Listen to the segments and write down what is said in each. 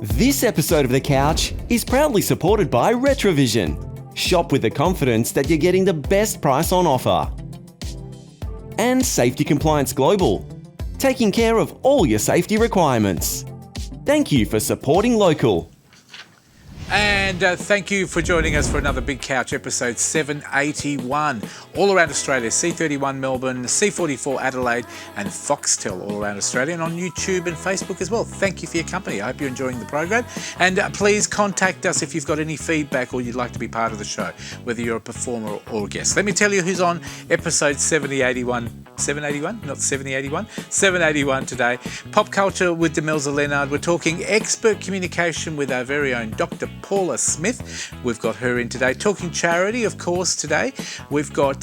This episode of The Couch is proudly supported by Retrovision. Shop with the confidence that you're getting the best price on offer. And Safety Compliance Global, taking care of all your safety requirements. Thank you for supporting local. And thank you for joining us for another Big Couch episode 781. All around Australia, C31 Melbourne, C44 Adelaide and Foxtel all around Australia, and on YouTube and Facebook as well. Thank you for your company. I hope you're enjoying the program. And please contact us if you've got any feedback or you'd like to be part of the show, whether you're a performer or a guest. Let me tell you who's on episode 781. 781? Not 7081. 781 today. Pop culture with Demelza Leonard. We're talking expert communication with our very own Dr. Paula Smith. We've got her in today. Talking charity, of course, today. We've got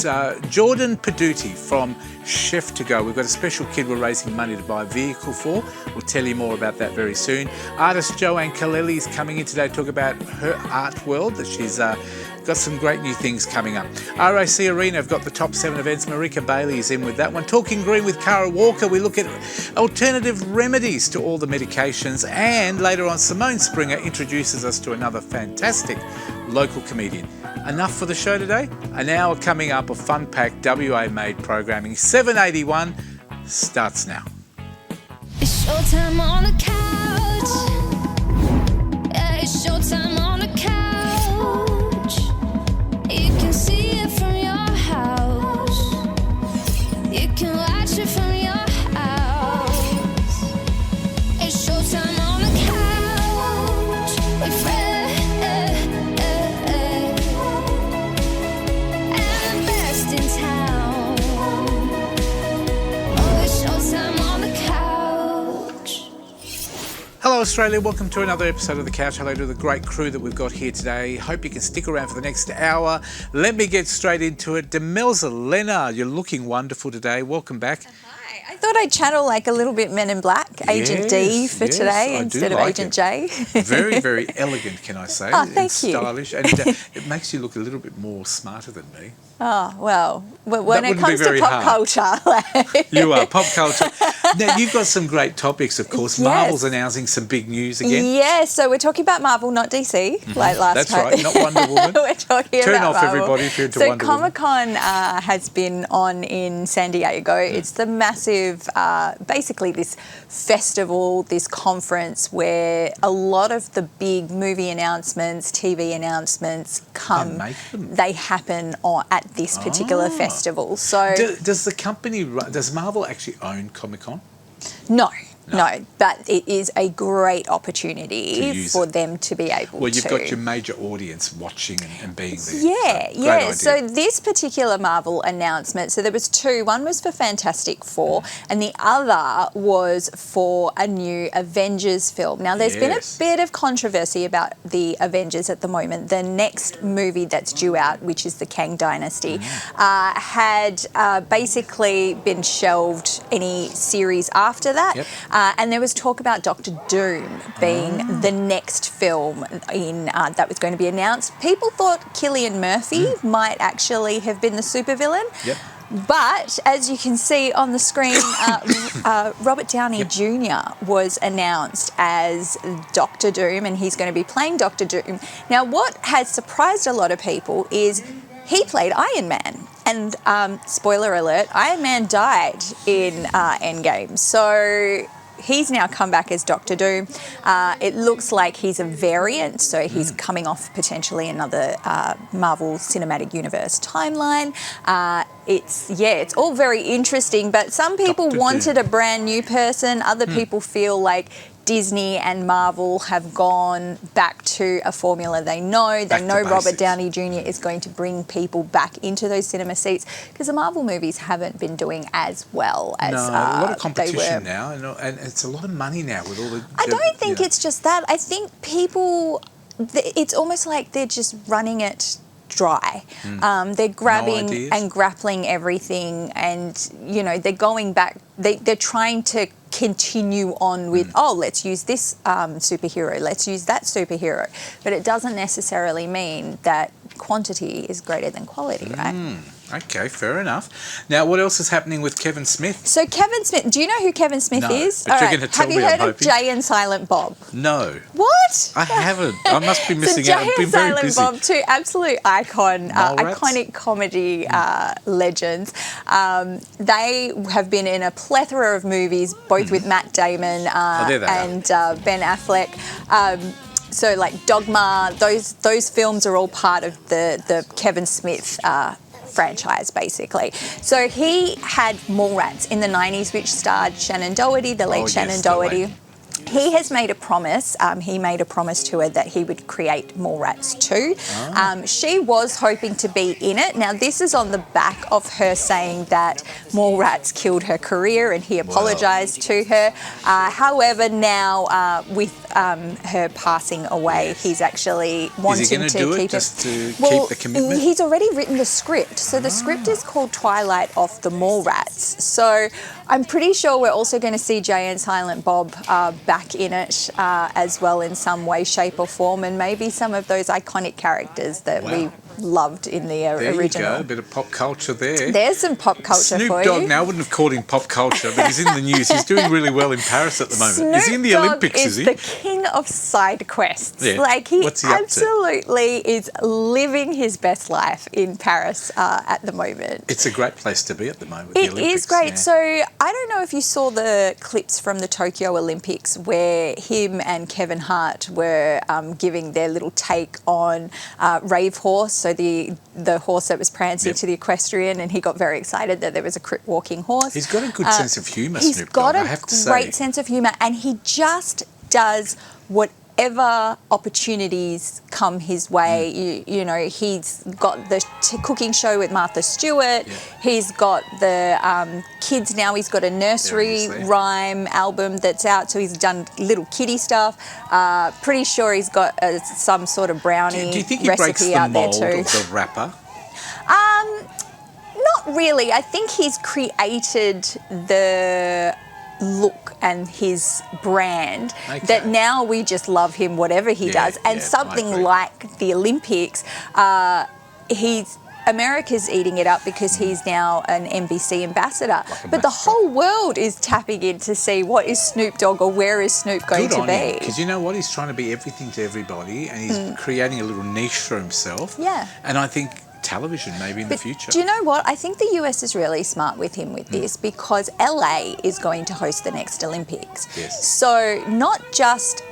Jordan Paduti from Chef to Go. We've got a special kid we're raising money to buy a vehicle for. We'll tell you more about that very soon. Artist Joanne Kaleli is coming in today to talk about her art world that she's got some great new things coming up. RAC Arena have got the top 7 events. Marika Bailey is in with that one. Talking Green with Cara Walker. We look at alternative remedies to all the medications. And later on, Simone Springer introduces us to another fantastic local comedian. Enough for the show today. An hour coming up of fun-packed WA-made programming. 781 starts now. It's showtime on the couch. Yeah, it's showtime on the couch. You can see it from your house. You can watch it from your house. It's showtime on the couch with Fred and the best in town. Oh, it's showtime on the couch. Hello Australia, welcome to another episode of The Couch. Hello to the great crew that we've got here today. Hope you can stick around for the next hour. Let me get straight into it. Demelza Leonard, you're looking wonderful today. Welcome back. Hi. I thought I'd channel like a little bit Men in Black, Agent D for today instead of Agent J. Very, very elegant, can I say? Oh, thank you. Stylish. And it makes you look a little bit more smarter than me. Oh, well, when That it wouldn't comes be to very pop culture. You are, pop culture. Now, you've got some great topics, of course. Yes. Marvel's announcing some big news again. Yeah, so we're talking about Marvel, not DC, like last That's time. right, not Wonder Woman. We're talking Turn about off Marvel. everybody if you're into so Wonder Woman. Comic-Con has been on in San Diego. It's the massive, basically this festival, this conference where a lot of the big movie announcements, TV announcements come. They make them. They happen at this particular festival. So Does the company, does Marvel actually own Comic-Con? No, but it is a great opportunity use for it. them to be able to. Well, you've got your major audience watching and being there. Yeah, So, great idea. So this particular Marvel announcement, so there was 2. One was for Fantastic Four and the other was for a new Avengers film. Now, there's been a bit of controversy about the Avengers at the moment. The next movie that's due out, which is the Kang Dynasty, had basically been shelved any series after that. Yep. And there was talk about Doctor Doom being the next film in that was going to be announced. People thought Cillian Murphy might actually have been the supervillain. Yep. But as you can see on the screen, Robert Downey Jr. was announced as Doctor Doom, and he's going to be playing Doctor Doom. Now, what has surprised a lot of people is he played Iron Man. And spoiler alert, Iron Man died in Endgame. So he's now come back as Doctor Doom. It looks like he's a variant, so he's coming off potentially another Marvel Cinematic Universe timeline. It's all very interesting, but some people wanted a brand new person. Other people feel like Disney and Marvel have gone back to a formula they know. They know Robert Downey Jr. is going to bring people back into those cinema seats because the Marvel movies haven't been doing as well as a lot of they were. competition now, and it's a lot of money now with all the. I don't think it's just that. I think people, it's almost like they're just running it dry. They're grabbing and grappling everything, and they're going back. They're trying to continue on with let's use this superhero, let's use that superhero, but it doesn't necessarily mean that quantity is greater than quality, right? Okay, fair enough. Now, what else is happening with Kevin Smith? So Kevin Smith, do you know who Kevin Smith No, is? but you're gonna tell Have you me, I'm heard of hoping. Jay and Silent Bob? No, What? I haven't. I must be missing so out. Jay I've been and very Silent busy. Bob, two absolute Mallrats? iconic comedy legends. They have been in a plethora of movies, both with Matt Damon there they are. and Ben Affleck. So like Dogma, those films are all part of the Kevin Smith franchise, basically. So he had Mallrats in the 90s, which starred Shannon Doherty, the late Oh, yes, Shannon the Doherty. late. He has made a promise. He made a promise to her that he would create Mallrats 2. She was hoping to be in it. Now, this is on the back of her saying that Mallrats killed her career and he apologised to her. However, now with her passing away, he's actually wanting Is he going to to do keep it just to Well, keep the commitment? he's already written the script. So the script is called Twilight of the Mallrats. So I'm pretty sure we're also going to see Jay and Silent Bob back in it as well in some way, shape or form, and maybe some of those iconic characters that we loved in the There original. you go, a bit of pop culture there. There's some pop culture Snoop for Dogg, you. now I wouldn't have called him pop culture, but he's in the news. He's doing really well in Paris at the moment. Is he in the Snoop Dogg Olympics, is he? the king of side quests. Yeah. Like he What's he up to? absolutely is living his best life in Paris at the moment. It's a great place to be at the moment with the It Olympics. is great. yeah. So I don't know if you saw the clips from the Tokyo Olympics where him and Kevin Hart were giving their little take on Rave Horse, so the horse that was prancing Yep. to the equestrian, and he got very excited that there was a walking horse. He's got a good sense of humour, He's Snoop got Dogg, a I have to great say. sense of humour, and he just does whatever opportunities come his way. You know, he's got the cooking show with Martha Stewart. Yeah. He's got the kids now. He's got a nursery There he is there. rhyme album that's out. So he's done little kiddie stuff. Pretty sure he's got some sort of brownie Do you think he breaks recipe the out there mould too. of the rapper? Not really. I think he's created the look and his brand that now we just love him whatever he Yeah, does. And yeah, I something agree. like the Olympics, America's eating it up because he's now an NBC ambassador. a But the mascot. whole world is tapping in to see what is Snoop Dogg or where is Snoop going Good to on be. Because you know what? He's trying to be everything to everybody and he's creating a little niche for himself. Yeah. And I think television maybe in the future. Do you know what? I think the US is really smart with him with this because LA is going to host the next Olympics. Yes. So not just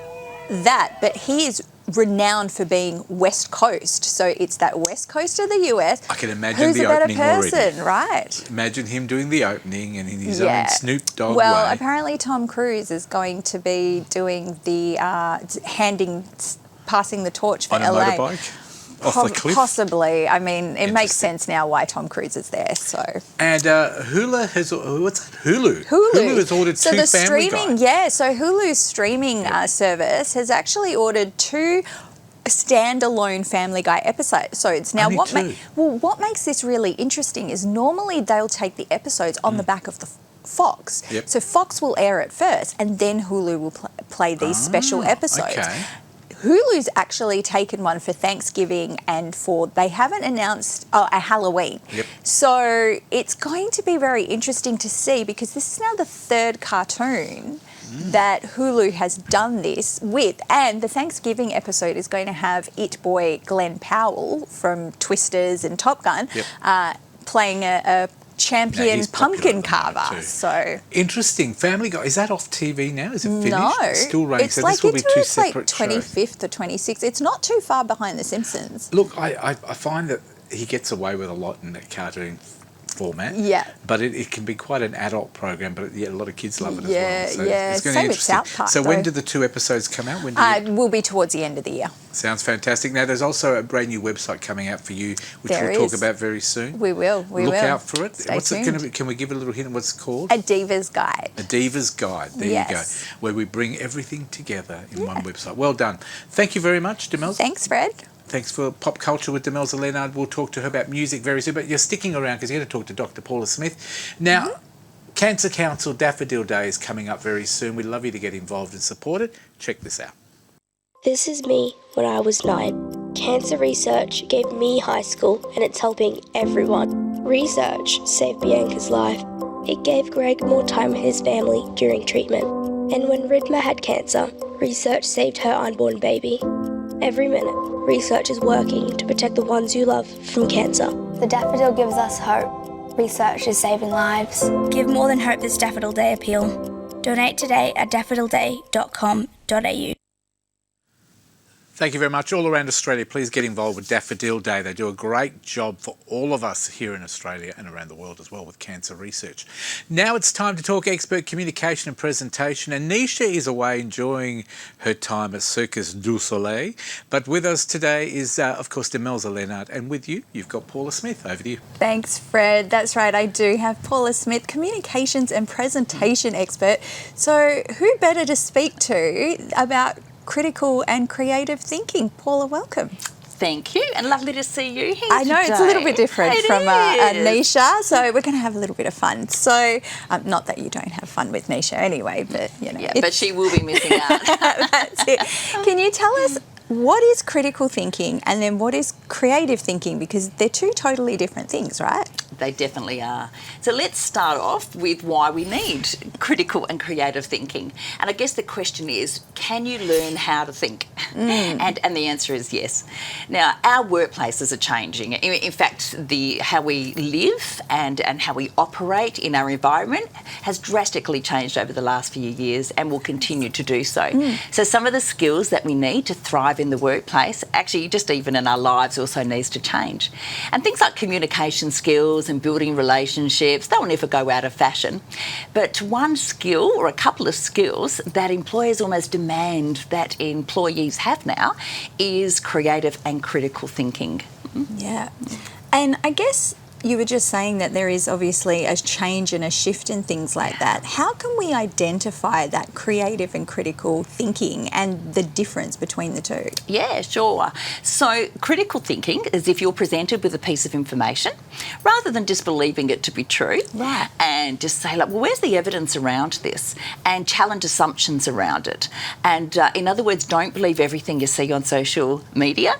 that, but he is renowned for being West Coast. So it's that West Coast of the US. I can imagine Who's the a better opening person, already. right? Imagine him doing the opening and in his own Snoop Dogg Well, way. apparently Tom Cruise is going to be doing the passing the torch for On a LA. motorbike? Off the cliff? Possibly. I mean, it makes Interesting. sense now why Tom Cruise is there. So. And Hulu has what's that? Hulu. Hulu has ordered so two the Family streaming, Guy. so Hulu's streaming service has actually ordered 2 standalone Family Guy episodes. Now, Only two? what makes this really interesting is normally they'll take the episodes on the back of the Fox. Yep. So Fox will air it first, and then Hulu will play these special episodes. Okay. Hulu's actually taken one for Thanksgiving and they haven't announced a Halloween. Yep. So it's going to be very interesting to see because this is now the 3rd cartoon that Hulu has done this with, and the Thanksgiving episode is going to have It Boy Glenn Powell from Twisters and Top Gun playing a champion he's popular pumpkin at the moment carver. too. So Interesting. Family Guy, is that off TV now? Is it finished? no, It's still running. it's So like this will be it's 2 like separate shows. 25th or 26th. It's not too far behind The Simpsons. Look, I find that he gets away with a lot in that cartoon format. Yeah. But it can be quite an adult program, but a lot of kids love it Yeah, as well. So yeah. it's going to Same be with interesting. South Park, So when though. do the 2 episodes come out? When do It will be towards the end of the year. Sounds fantastic. Now, there's also a brand new website coming out for you, which There we'll talk is. about very soon. We will. We Look will. out for it. Stay What's it tuned. going to be? Can we give it a little hint of what it's called? A Diva's Guide. A Diva's Guide. There Yes. you go. Where we bring everything together in one website. Well done. Thank you very much, Demelza. Thanks, Fred. Thanks for Pop Culture with Demelza Leonard. We'll talk to her about music very soon, but you're sticking around because you're going to talk to Dr. Paula Smith. Now, Cancer Council Daffodil Day is coming up very soon. We'd love you to get involved and support it. Check this out. This is me when I was 9. Cancer research gave me high school and it's helping everyone. Research saved Bianca's life. It gave Greg more time with his family during treatment. And when Ridma had cancer, research saved her unborn baby. Every minute, research is working to protect the ones you love from cancer. The daffodil gives us hope. Research is saving lives. Give more than hope this Daffodil Day appeal. Donate today at daffodilday.com.au. Thank you very much. All around Australia, please get involved with Daffodil Day. They do a great job for all of us here in Australia and around the world as well with cancer research. Now it's time to talk expert communication and presentation. And Nisha is away enjoying her time at Circus du Soleil. But with us today is, of course, Demelza Leonard. And with you, you've got Paula Smith. Over to you. Thanks, Fred. That's right. I do have Paula Smith, communications and presentation expert. So who better to speak to about critical and creative thinking? Paula, welcome. Thank you, and lovely to see you here I know, today. it's a little bit different It from is. Nisha, so we're going to have a little bit of fun. So, not that you don't have fun with Nisha anyway, but, you know. Yeah, but she will be missing out. That's it. Can you tell us what is critical thinking and then what is creative thinking? Because they're two totally different things, right? They definitely are. So let's start off with why we need critical and creative thinking. And I guess the question is, can you learn how to think? And the answer is yes. Now, our workplaces are changing. In fact, how we live and how we operate in our environment has drastically changed over the last few years and will continue to do so. So some of the skills that we need to thrive in the workplace, actually just even in our lives, also needs to change. And things like communication skills and building relationships, they'll never go out of fashion. But one skill or a couple of skills that employers almost demand that employees have now is creative and critical thinking. Yeah. And I guess you were just saying that there is obviously a change and a shift in things like that. How can we identify that creative and critical thinking and the difference between the two? Yeah, sure. So critical thinking is if you're presented with a piece of information, rather than just believing it to be true, Right. and just say, like, well, where's the evidence around this? And challenge assumptions around it. And in other words, don't believe everything you see on social media.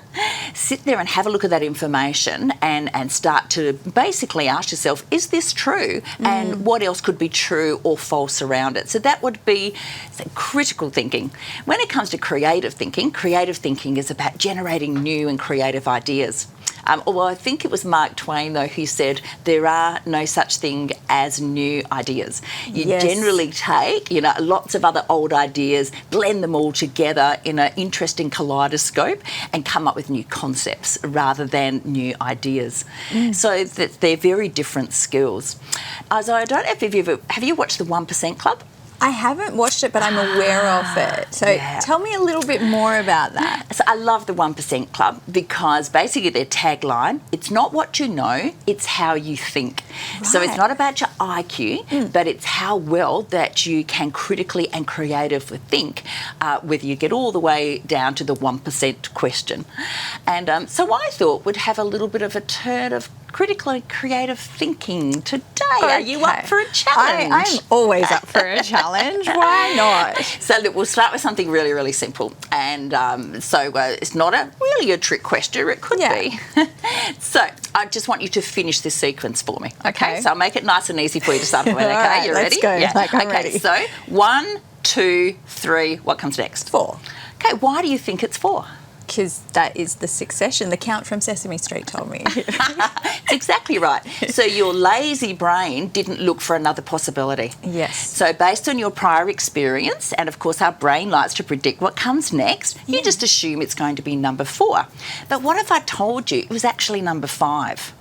Sit there and have a look at that information and start to basically ask yourself, is this true? And what else could be true or false around it? So that would be critical thinking. When it comes to creative thinking is about generating new and creative ideas. Although I think it was Mark Twain, though, who said there are no such thing as new ideas. You Yes. generally take, lots of other old ideas, blend them all together in an interesting kaleidoscope and come up with new concepts rather than new ideas. So that they're very different skills. So I don't know if have you watched the 1% Club? I haven't watched it, but I'm aware of it. So Yeah. tell me a little bit more about that. So I love the 1% Club because basically their tagline, it's not what you know, it's how you think. So it's Right. not about your IQ, but it's how well that you can critically and creatively think, whether you get all the way down to the 1% question. And so I thought we'd have a little bit of a turn of critical and creative thinking today. Are you up Okay. for a challenge? I'm always up for a challenge. Why not? So look, we'll start with something really, really simple. And so it's not really a trick question. It could Yeah. be. So I just want you to finish this sequence for me. Okay. So I'll make it nice and easy for you to start with. Okay, All right, you let's ready? go. Yeah. Like, I'm okay, ready. so 1, 2, 3. What comes next? 4. Okay, why do you think it's 4? Because that is the succession. The Count from Sesame Street told me. That's exactly right. So your lazy brain didn't look for another possibility. Yes. So based on your prior experience, and of course our brain likes to predict what comes next, you just assume it's going to be number 4. But what if I told you it was actually number 5?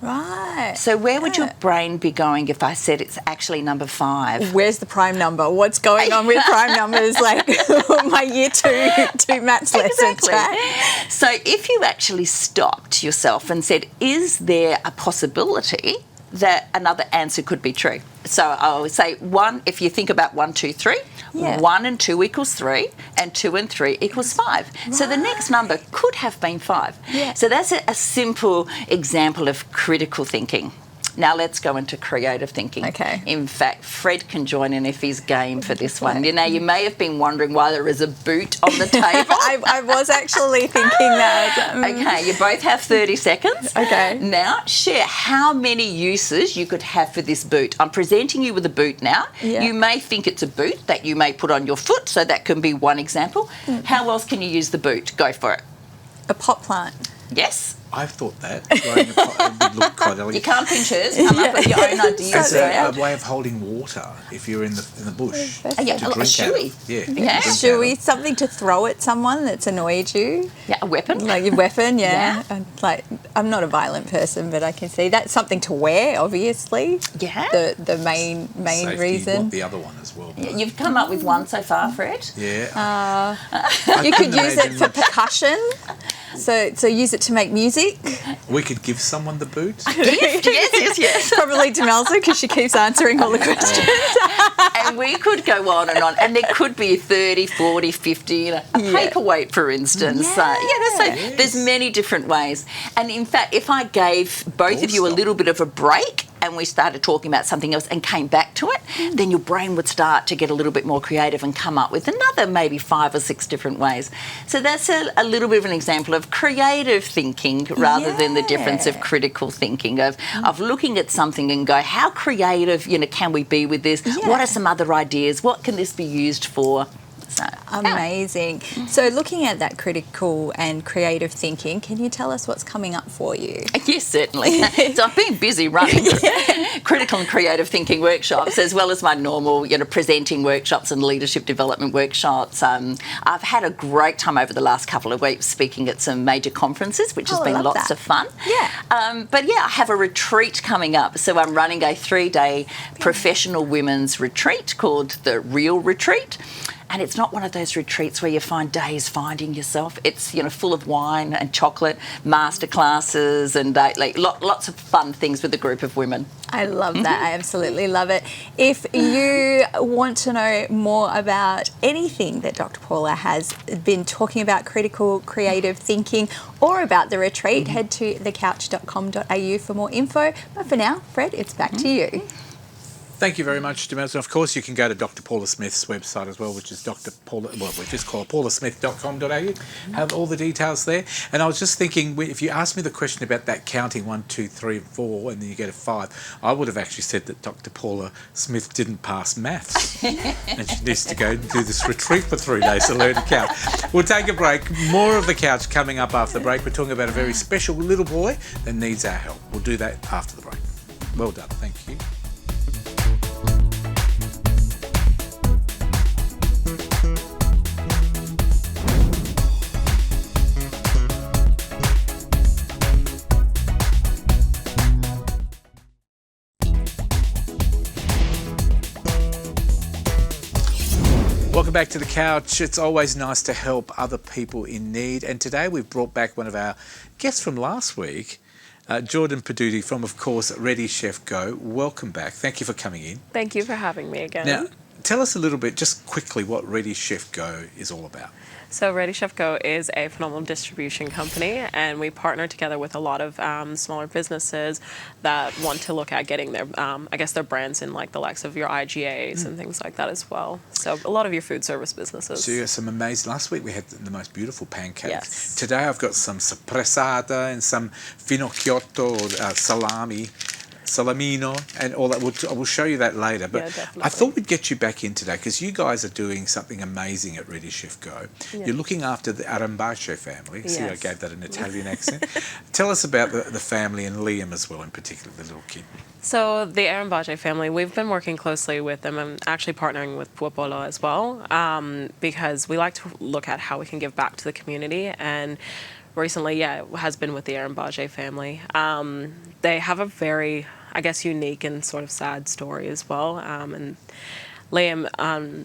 Right. So where would your brain be going if I said it's actually number 5? Where's the prime number? What's going on with prime numbers? Like my year two maths lessons, right? So if you actually stopped yourself and said, is there a possibility that another answer could be true? So I would say 1, if you think about 1, 2, 3, Yeah. 1 and 2 equals 3, and 2 and 3 equals 5. So the next number could have been 5. Yeah. So that's a simple example of critical thinking. Now let's go into creative thinking. Okay. In fact, Fred can join in if he's game for this one. You know, you may have been wondering why there is a boot on the table. I was actually thinking that. Okay, you both have 30 seconds. Okay. Now, share how many uses you could have for this boot. I'm presenting you with a boot now. Yeah. You may think it's a boot that you may put on your foot, so that can be one example. How else can you use the boot? Go for it. A pot plant. Yes. I've thought that. Growing a pot would look quite elegant. You can't pinch hers. Come up with your own ideas. As Yeah. a way of holding water if you're in the bush. Yeah, To a drink out shoey. of. Yeah. Yeah. drink Shoey, out of. something to throw at someone that's annoyed you. Yeah, a weapon. Like your weapon, yeah. Yeah. Like, I'm not a violent person, but I can see that's something to wear, obviously. Yeah. The main Safety, reason. want the other one as well. but- You've come up with one so far, Fred. Yeah. You could use it imagine for much- percussion. So use it to make music. We could give someone the boot. Yes. Probably Demelza because she keeps answering all the questions. And we could go on. And there could be 30, 40, 50, you know, a paperweight, for instance. So there's many different ways. And in fact, if I gave both of you a little bit of a break and we started talking about something else and came back to it, then your brain would start to get a little bit more creative and come up with another maybe 5 or 6 different ways. So that's a little bit of an example of creative thinking rather than the difference of critical thinking, of looking at something and go, how creative, you know, can we be with this? Yeah. What are some other ideas? What can this be used for? So, Amazing. So looking at that critical and creative thinking, can you tell us what's coming up for you? Yes, certainly. So I've been busy running critical and creative thinking workshops as well as my normal, you know, presenting workshops and leadership development workshops. I've had a great time over the last couple of weeks speaking at some major conferences, which has I been love lots that. of fun. Yeah. But yeah, I have a retreat coming up. So I'm running a 3-day professional women's retreat called the Real Retreat. And it's not one of those retreats where you find days finding yourself. It's, you know, full of wine and chocolate, master classes, and like lots of fun things with a group of women. I love that. I absolutely love it. If you want to know more about anything that Dr. Paula has been talking about, critical creative thinking, or about the retreat, head to thecouch.com.au for more info. But for now, Fred, it's back to you. Thank you very much, Demelza. Of course, you can go to Dr. Paula Smith's website as well, which is Dr. Paula, well, we just call it paulasmith.com.au. Have all the details there. And I was just thinking, if you asked me the question about that counting 1, 2, 3, 4, and then you get a 5, I would have actually said that Dr. Paula Smith didn't pass maths. And she needs to go and do this retreat for 3 days to learn to count. We'll take a break. More of The Couch coming up after the break. We're talking about a very special little boy that needs our help. We'll do that after the break. Well done. Thank you. Welcome back to The Couch. It's always nice to help other people in need. And today we've brought back one of our guests from last week, Jordan Paduti from, of course, Ready Chef Go. Welcome back. Thank you for coming in. Thank you for having me again. Now, tell us a little bit, just quickly, what Ready Chef Go is all about. So Ready Chef Go is a phenomenal distribution company, and we partner together with a lot of smaller businesses that want to look at getting their, their brands in like the likes of your IGAs and things like that as well. So a lot of your food service businesses. So you got some amazing, last week we had the most beautiful pancakes. Yes. Today I've got some sorpresata and some finocchiotto, salamino, and all that. I will show you that later. But definitely. I thought we'd get you back in today because you guys are doing something amazing at Ready Chef Go. Yeah. You're looking after the Arambace family. See, I Yes. gave that an Italian accent. Tell us about the family and Liam as well, in particular, the little kid. So the Arambace family, we've been working closely with them and actually partnering with Puopolo as well, because we like to look at how we can give back to the community. And recently, it has been with the Arambace family. They have a very, I guess, unique and sort of sad story as well. And Liam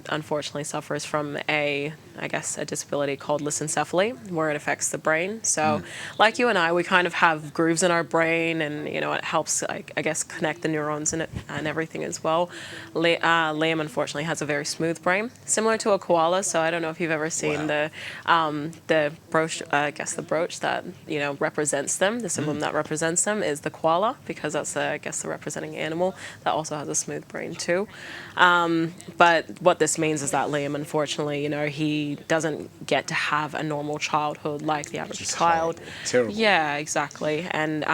unfortunately suffers from a disability called lissencephaly, where it affects the brain. So, like you and I, we kind of have grooves in our brain, and it helps, connect the neurons and everything as well. Liam unfortunately has a very smooth brain, similar to a koala. So I don't know if you've ever seen the brooch, the brooch that represents them. The symbol that represents them is the koala, because that's the representing animal that also has a smooth brain too. But what this means is that Liam, unfortunately, he doesn't get to have a normal childhood like the average child. Horrible. Terrible. Yeah, exactly. And,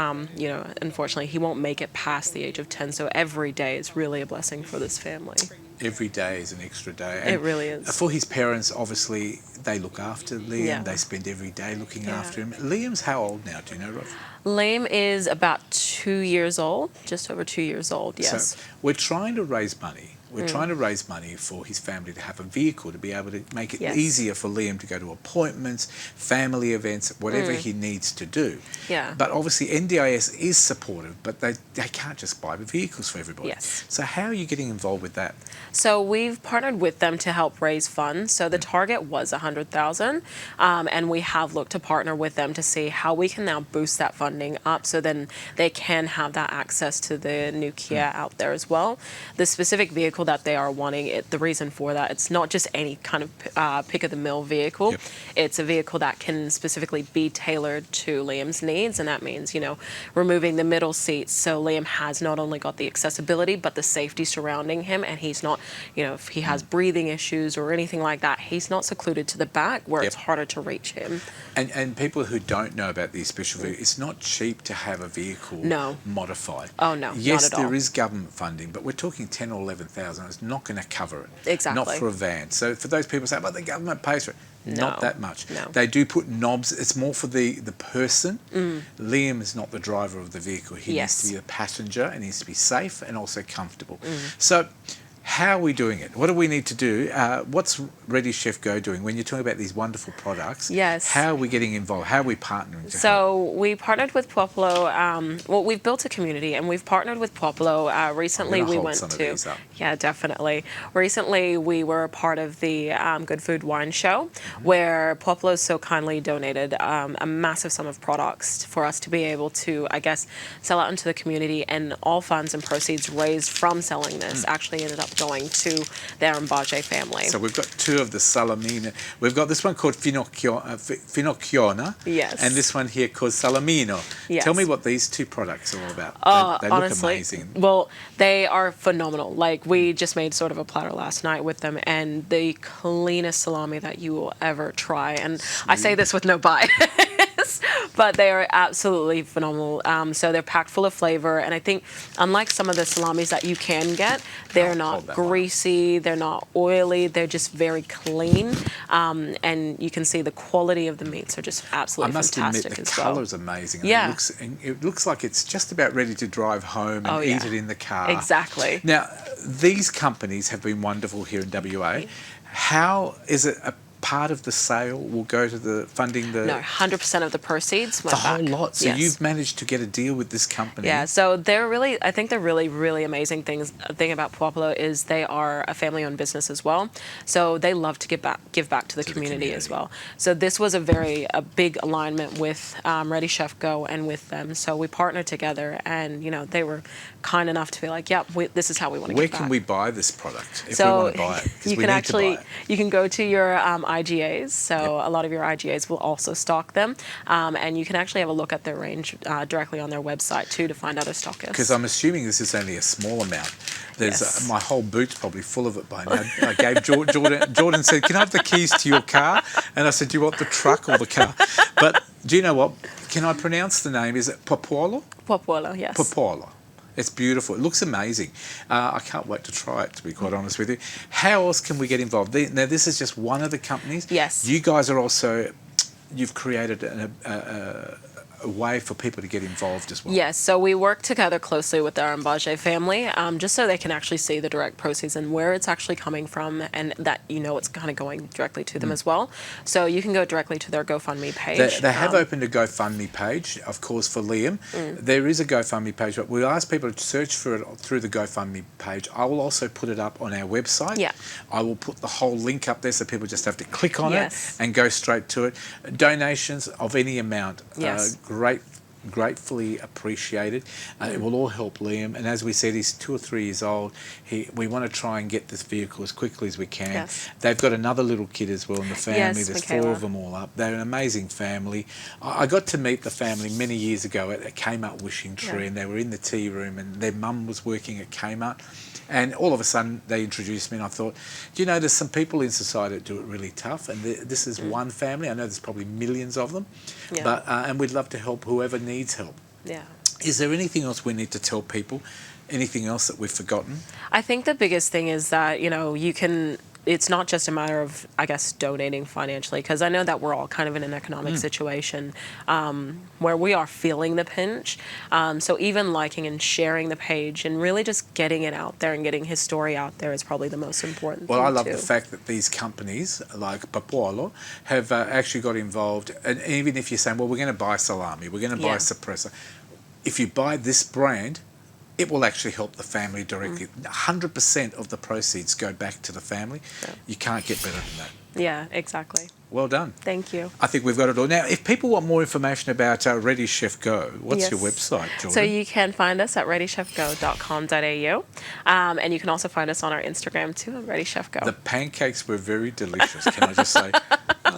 unfortunately, he won't make it past the age of 10. So every day is really a blessing for this family. Every day is an extra day. It really is. For his parents, obviously, they look after Liam. Yeah. They spend every day looking after him. Liam's how old now? Do you know, Rod? Liam is about 2 years old, just over 2 years old, yes. So we're trying to raise money. We're trying to raise money for his family to have a vehicle, to be able to make it easier for Liam to go to appointments, family events, whatever he needs to do. Yeah. But obviously NDIS is supportive, but they can't just buy the vehicles for everybody. Yes. So how are you getting involved with that? So we've partnered with them to help raise funds. So the target was 100,000, and we have looked to partner with them to see how we can now boost that funding up, so then they can have that access to the new Kia out there as well. The specific vehicle that they are wanting, the reason for that, it's not just any kind of pick-of-the-mill vehicle. Yep. It's a vehicle that can specifically be tailored to Liam's needs, and that means, removing the middle seats, so Liam has not only got the accessibility, but the safety surrounding him, and he's not, if he has breathing issues or anything like that, he's not secluded to the back where it's harder to reach him. And people who don't know about these special vehicles, it's not cheap to have a vehicle modified. Oh, no, yes, not at all. there is government funding, but we're talking 10 or 11,000. It's not going to cover it. Exactly. Not for a van. So for those people who say, but the government pays for it. Not that much. No. They do put knobs. It's more for the person. Liam is not the driver of the vehicle. He needs to be a passenger, and he needs to be safe and also comfortable. So how are we doing it? What do we need to do? What's Ready Chef Go doing? When you're talking about these wonderful products, how are we getting involved? How are we partnering to help? We partnered with Popolo. We've built a community, and we've partnered with Popolo. Recently, we went to... Yeah, definitely. Recently, we were a part of the Good Food Wine Show, where Popolo so kindly donated a massive sum of products for us to be able to, sell out into the community, and all funds and proceeds raised from selling this actually ended up going to the Arambaje family. So we've got two of the salamina. We've got this one called Finocchiona, and this one here called Salamino. Yes. Tell me what these two products are all about. They honestly, look amazing. Well, they are phenomenal. We just made sort of a platter last night with them, and the cleanest salami that you will ever try. And I say this with no bias. But they are absolutely phenomenal. So they're packed full of flavor, and I think unlike some of the salamis that you can get, they're not greasy, they're not oily, they're just very clean, and you can see the quality of the meats are just absolutely fantastic. I must admit, the colour is amazing. Yeah. It looks like it's just about ready to drive home and eat it in the car. Exactly. Now, these companies have been wonderful here in WA. How is it a part of the sale will go to the funding the... No, 100% of the proceeds went back. The whole lot. So you've managed to get a deal with this company. Yeah, so I think the really amazing thing about Popolo is they are a family-owned business as well. So they love to give back to the community as well. So this was a big alignment with Ready Chef Go and with them. So we partnered together, and they were kind enough to be like, this is how we want to give back. Where can we buy this product if we want to buy it? You can go to your IGAs. So a lot of your IGAs will also stock them, and you can actually have a look at their range directly on their website too to find other stockists. Because I'm assuming this is only a small amount. There's my whole boot's probably full of it by now. I gave Jordan said, "Can I have the keys to your car?" And I said, "Do you want the truck or the car?" But do you know what? Can I pronounce the name? Is it Popolo? Popolo, yes. Popolo. It's beautiful. It looks amazing. I can't wait to try it, to be quite honest with you. How else can we get involved? Now, this is just one of the companies. Yes. You guys are also, you've created a a way for people to get involved as well? Yes, so we work together closely with the Arambaje family, just so they can actually see the direct proceeds and where it's actually coming from, and that it's kind of going directly to them as well. So you can go directly to their GoFundMe page. They have opened a GoFundMe page, of course, for Liam. There is a GoFundMe page, but we ask people to search for it through the GoFundMe page. I will also put it up on our website. Yeah. I will put the whole link up there so people just have to click on Yes. it and go straight to it. Donations of any amount, Yes. gratefully appreciated. It will all help Liam, and as we said, he's 2 or 3 years old. We want to try and get this vehicle as quickly as we can. Yes. They've got another little kid as well in the family. Yes, There's Michaela. 4 of them all up. They're an amazing family. I got to meet the family many years ago at Kmart Wishing Tree, and they were in the tea room, and their mum was working at Kmart. And all of a sudden, they introduced me, and I thought, do you know, there's some people in society that do it really tough, and this is one family. I know there's probably millions of them, but and we'd love to help whoever needs help. Yeah. Is there anything else we need to tell people? Anything else that we've forgotten? I think the biggest thing is that, you can, it's not just a matter of, I guess, donating financially, because I know that we're all kind of in an economic situation where we are feeling the pinch. So even liking and sharing the page and really just getting it out there and getting his story out there is probably the most important thing. Well, I love too. the fact that these companies like Papualo have actually got involved. And even if you're saying, well, we're going to buy salami, we're going to buy suppressor. If you buy this brand, it will actually help the family directly. 100% of the proceeds go back to the family. Yeah. You can't get better than that. Yeah, exactly. Well done. Thank you. I think we've got it all. Now, if people want more information about Ready Chef Go, what's your website, Jordan? So you can find us at readychefgo.com.au, and you can also find us on our Instagram too, at Ready Chef Go. The pancakes were very delicious, can I just say?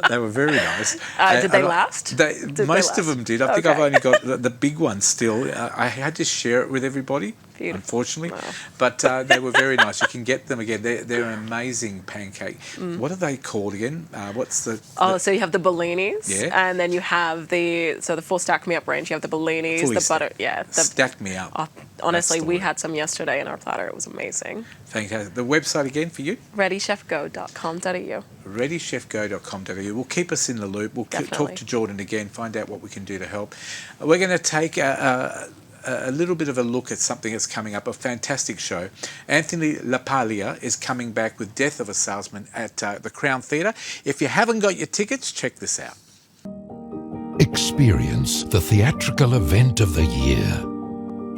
They were very nice. Did they last? Most of them did. I think I've only got the big one still. I had to share it with everybody, unfortunately. Wow. But they were very nice. You can get them again. They're an amazing pancake. What are they called again? What's the... So you have the Bellinis, Yeah. and then you have the full Stack Me Up range. You have the Bellinis, Fully the butter, Stack Me Up. Honestly, That's the we word. had some yesterday in our platter. It was amazing. Fantastic. The website again for you? readychefgo.com.au. readychefgo.com.au. We'll keep us in the loop. We'll Definitely. talk to Jordan again, find out what we can do to help. We're going to take a little bit of a look at something that's coming up, a fantastic show. Anthony LaPaglia is coming back with Death of a Salesman at the Crown Theatre. If you haven't got your tickets, check this out. Experience the theatrical event of the year.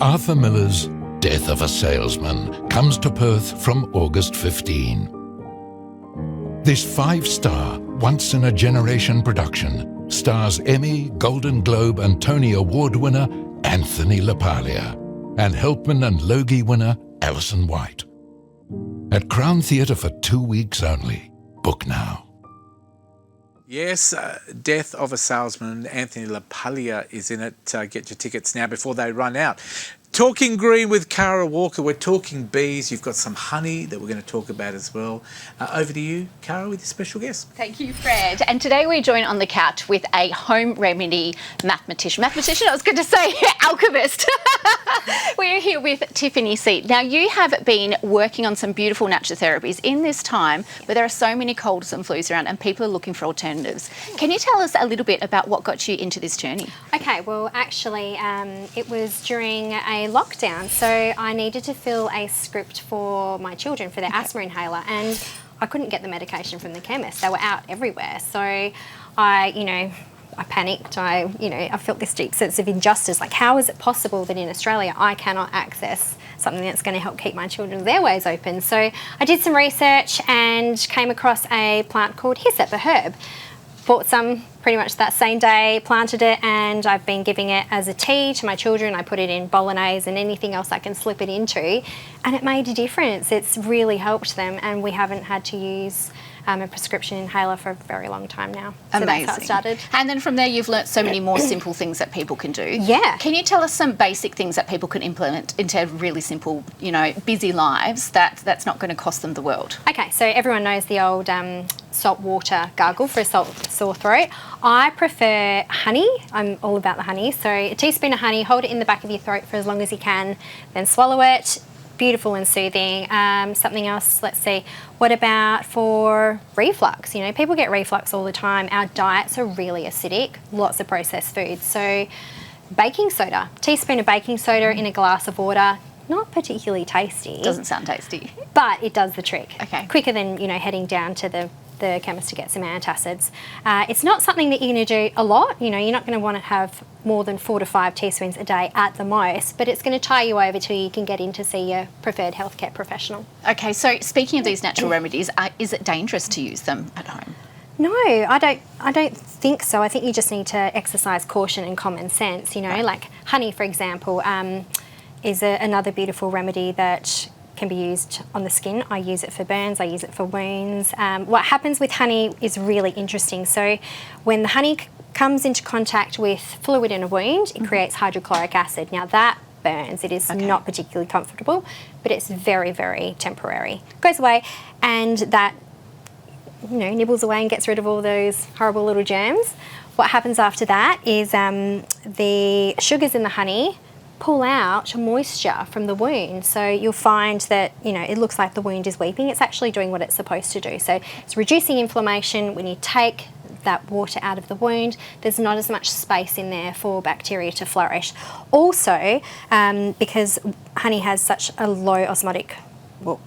Arthur Miller's Death of a Salesman comes to Perth from August 15. This 5-star, once-in-a-generation production stars Emmy, Golden Globe and Tony Award winner Anthony LaPaglia and Helpman and Logie winner Alison White. At Crown Theatre for 2 weeks only. Book now. Yes, Death of a Salesman. Anthony LaPaglia is in it. Get your tickets now before they run out. Talking Green with Cara Walker. We're talking bees. You've got some honey that we're going to talk about as well. Over to you, Cara, with your special guest. Thank you, Fred. And today we're joined on the couch with a home remedy mathematician. I was going to say alchemist. We're here with Tiffany Seat. Now, you have been working on some beautiful natural therapies in this time where there are so many colds and flus around and people are looking for alternatives. Can you tell us a little bit about what got you into this journey? Okay, well, actually, it was during a lockdown, so I needed to fill a script for my children for their asthma inhaler, and I couldn't get the medication from the chemist. They were out everywhere, so I panicked. I felt this deep sense of injustice. Like, how is it possible that in Australia I cannot access something that's going to help keep my children's airways open? So I did some research and came across a plant called Hyssop, a herb. Bought some pretty much that same day, planted it, and I've been giving it as a tea to my children. I put it in bolognese and anything else I can slip it into, and it made a difference. It's really helped them, and we haven't had to use a prescription inhaler for a very long time now. So Amazing. that's how it started. And then from there, you've learnt so many more simple things that people can do. Yeah. Can you tell us some basic things that people can implement into really simple, busy lives that's not going to cost them the world? Okay, so everyone knows the old salt water gargle for a sore throat. I prefer honey. I'm all about the honey. So a teaspoon of honey, hold it in the back of your throat for as long as you can, then swallow it. beautiful and soothing. Something else, let's see, what about for reflux? You know, people get reflux all the time. Our diets are really acidic, lots of processed foods. So baking soda, teaspoon of baking soda in a glass of water, not particularly tasty. Doesn't sound tasty. But it does the trick. Okay. Quicker than, you know, heading down to the chemist to get some antacids. It's not something that you're going to do a lot. You know, you're not going to want to have more than 4 to 5 teaspoons a day at the most, but it's going to tie you over till you can get in to see your preferred healthcare professional. Okay, so speaking of these natural remedies, is it dangerous to use them at home? No, I don't think so. I think you just need to exercise caution and common sense. You know, like honey, for example, is another beautiful remedy that can be used on the skin. I use it for burns, I use it for wounds. What happens with honey is really interesting. So when the honey comes into contact with fluid in a wound, it creates hydrochloric acid. Now that burns. It is not particularly comfortable, but it's very, very temporary. It goes away, and that, you know, nibbles away and gets rid of all those horrible little germs. What happens after that is the sugars in the honey pull out moisture from the wound. So you'll find that, you know, it looks like the wound is weeping. It's actually doing what it's supposed to do. So it's reducing inflammation. When you take that water out of the wound, there's not as much space in there for bacteria to flourish. Also, because honey has such a low osmotic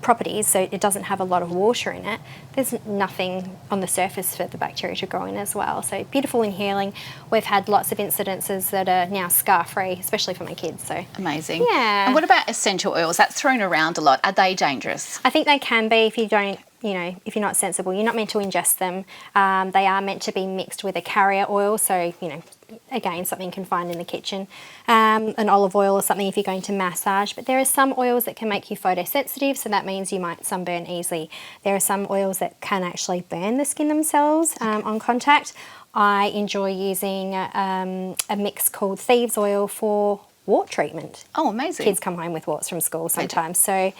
properties, so it doesn't have a lot of water in it, there's nothing on the surface for the bacteria to grow in as well. So beautiful and healing. We've had lots of incidences that are now scar-free, especially for my kids. So amazing. Yeah. And what about essential oils? That's thrown around a lot. Are they dangerous? I think they can be if you don't, you know, if you're not sensible. You're not meant to ingest them. They are meant to be mixed with a carrier oil, so, you know, again, something you can find in the kitchen. An olive oil or something if you're going to massage. But there are some oils that can make you photosensitive, so that means you might sunburn easily. There are some oils that can actually burn the skin themselves on contact. I enjoy using a mix called thieves oil for wart treatment. Oh, amazing. Kids come home with warts from school sometimes. So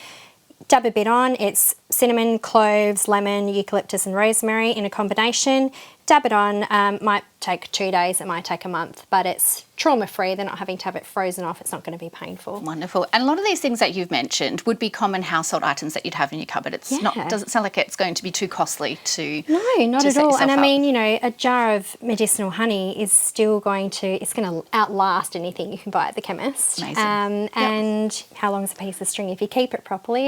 dab a bit on. It's cinnamon, cloves, lemon, eucalyptus and rosemary in a combination. Dab it on. Might take 2 days, it might take a month, but it's trauma-free. They're not having to have it frozen off. It's not going to be painful. Wonderful. And a lot of these things that you've mentioned would be common household items that you'd have in your cupboard. It's not, doesn't sound like it's going to be too costly to No, not to at set all. yourself And I up. mean, you know, a jar of medicinal honey is still going to, it's going to outlast anything you can buy at the chemist. Amazing. And how long's a piece of string? If you keep it properly,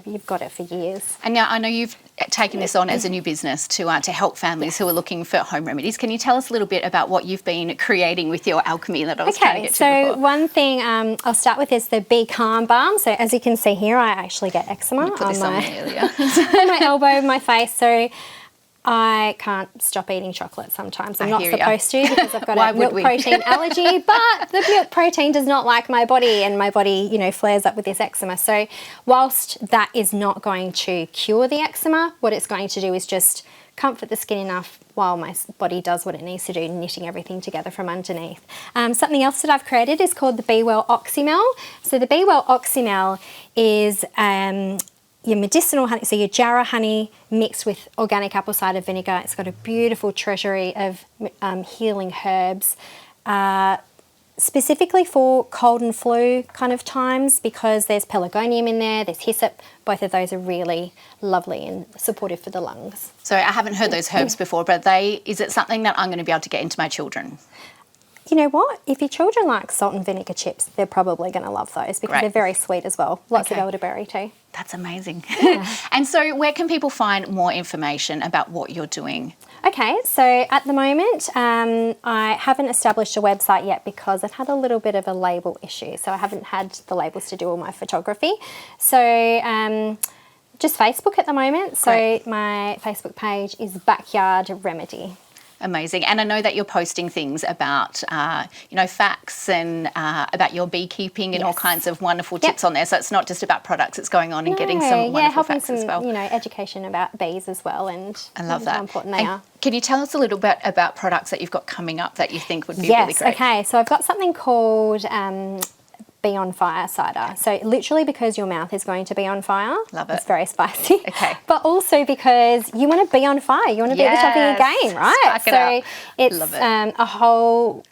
you've got it for years. And now I know you've taken this on as a new business to help families who are looking for home remedies. Can you tell us a little bit about what you've been creating with your alchemy that I was trying to get to before? One thing I'll start with is the Be Calm Balm. So as you can see here, I actually get eczema on my elbow, my face. So I can't stop eating chocolate sometimes. I'm not supposed to because I've got a milk protein allergy, but the milk protein does not like my body, and my body, you know, flares up with this eczema. So whilst that is not going to cure the eczema, what it's going to do is just comfort the skin enough while my body does what it needs to do, knitting everything together from underneath. Something else that I've created is called the Be Well Oxymel. So the Be Well Oxymel is your medicinal honey, so your jarrah honey mixed with organic apple cider vinegar. It's got a beautiful treasury of healing herbs, specifically for cold and flu kind of times, because there's pelargonium in there, there's hyssop. Both of those are really lovely and supportive for the lungs. So I haven't heard those herbs before, but is it something that I'm going to be able to get into my children? You know what? If your children like salt and vinegar chips, they're probably going to love those because they're very sweet as well. Lots of elderberry too. That's amazing. And so where can people find more information about what you're doing? Okay, so at the moment, I haven't established a website yet because I've had a little bit of a label issue. So I haven't had the labels to do all my photography. So just Facebook at the moment. So my Facebook page is Backyard Remedy. Amazing. And I know that you're posting things about, you know, facts and about your beekeeping and all kinds of wonderful tips on there. So it's not just about products, it's going on and getting some wonderful facts as well. You know, education about bees as well, and I love that. how important they are. Can you tell us a little bit about products that you've got coming up that you think would be really great? Okay. So I've got something called Be On Fire cider. So literally because your mouth is going to be on fire. Love it. It's very spicy. Okay. But also because you want to be on fire. You want to be at the top of your game, right? Spark it up. It's Love it. a whole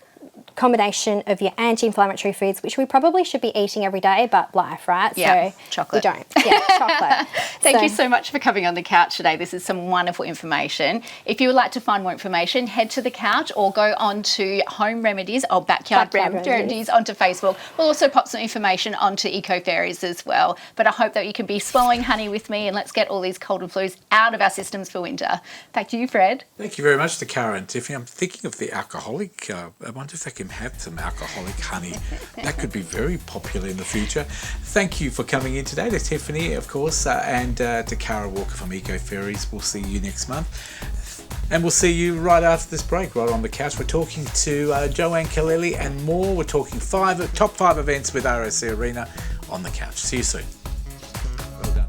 combination of your anti-inflammatory foods, which we probably should be eating every day, but life, right? Yeah, so chocolate. We don't. Yeah, chocolate. Thank you so much for coming on the couch today. This is some wonderful information. If you would like to find more information, head to the couch or go on to Home Remedies or Backyard Remedies onto Facebook. We'll also pop some information onto Eco Fairies as well. But I hope that you can be swallowing honey with me, and let's get all these cold and flus out of our systems for winter. Back to you, Fred. Thank you very much to Cara and Tiffany. I'm thinking of the alcoholic. I wonder if they can have some alcoholic honey. That could be very popular in the future. Thank you for coming in today, to Tiffany, of course, and to Cara Walker from Eco Fairies. We'll see you next month. And we'll see you right after this break, right on the couch. We're talking to Joanne Kaleli and more. We're talking top 5 events with RAC Arena on the couch. See you soon. Well done.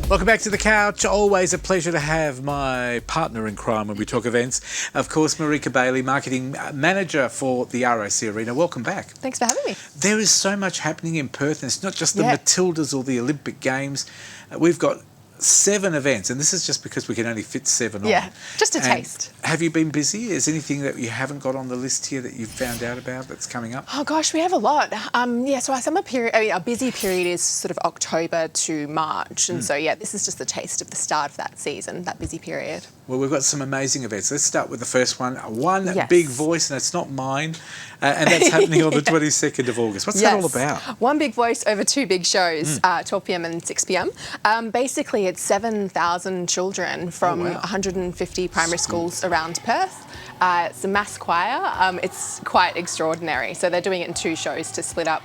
Welcome back to the couch. Always a pleasure to have my partner in crime when we talk events. Of course, Marika Bailey, Marketing Manager for the RAC Arena. Welcome back. Thanks for having me. There is so much happening in Perth, and it's not just the Matildas or the Olympic Games. We've got 7 events, and this is just because we can only fit 7 on. Yeah, just a taste. Have you been busy? Is anything that you haven't got on the list here that you've found out about that's coming up? Oh gosh, we have a lot. So our summer period, our busy period is sort of October to March, and so this is just a taste of the start of that season, that busy period. Well, we've got some amazing events. Let's start with the first one. One Big Voice, and it's not mine, and that's happening on the 22nd of August. What's that all about? One big voice over 2 big shows, 12 p.m. and 6 p.m. Basically, it's 7,000 children from 150 primary schools around Perth. It's a mass choir. It's quite extraordinary. So they're doing it in 2 shows to split up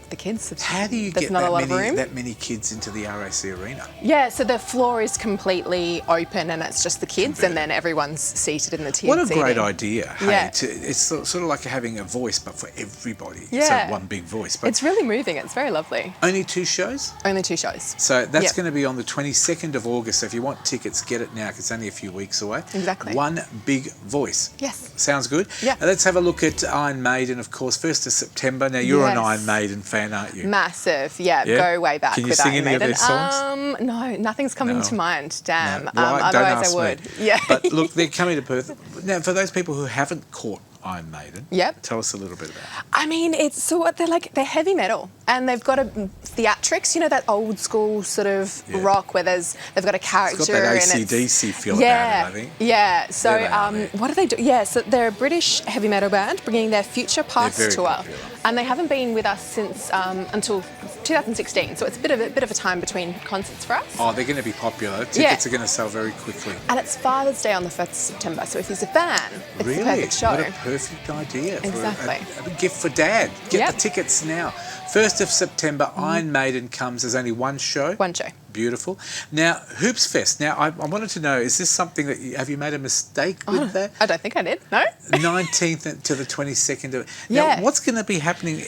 the kids. How do you get that many kids into the RAC Arena? Yeah, so the floor is completely open and it's just the kids, and then everyone's seated in the tiered What a seating. great idea. Yeah. It's sort of like having a voice, but for everybody. Yeah. So one big voice. But it's really moving. It's very lovely. Only 2 shows? Only 2 shows. So that's going to be on the 22nd of August. So if you want tickets, get it now, because it's only a few weeks away. Exactly. One big voice. Yes. Sounds good? Yeah. Let's have a look at Iron Maiden, of course, 1st of September. Now, you're an Iron Maiden fan, aren't you? Massive, go way back. Can you with sing Iron any Maiden. of their songs? No, nothing's coming to mind. Damn. No. Well, otherwise I would. Me. Yeah. But look, they're coming to Perth. Now, for those people who haven't caught Iron Maiden, tell us a little bit about it. I mean, they're heavy metal, and they've got a theatrics. You know, that old school sort of rock where they've got a character. It's got that AC/DC feel about it, I think. Yeah. So what do they do? Yeah. So they're a British heavy metal band bringing their Future Past tour, popular. And they haven't been with us since until 2016. So it's a bit of a time between concerts for us. Oh, they're going to be popular. Tickets are going to sell very quickly. And it's Father's Day on the 1st of September. So if he's a fan, it's the perfect show. What a perfect idea. Exactly. For a gift for Dad. Get the tickets now. 1st of September, Iron Maiden comes. There's only 1 show. 1 show. Beautiful. Now, Hoops Fest. Now, I wanted to know, is this something that have you made a mistake with that? I don't think I did. No. 19th to the 22nd of. Now, what's going to be happening?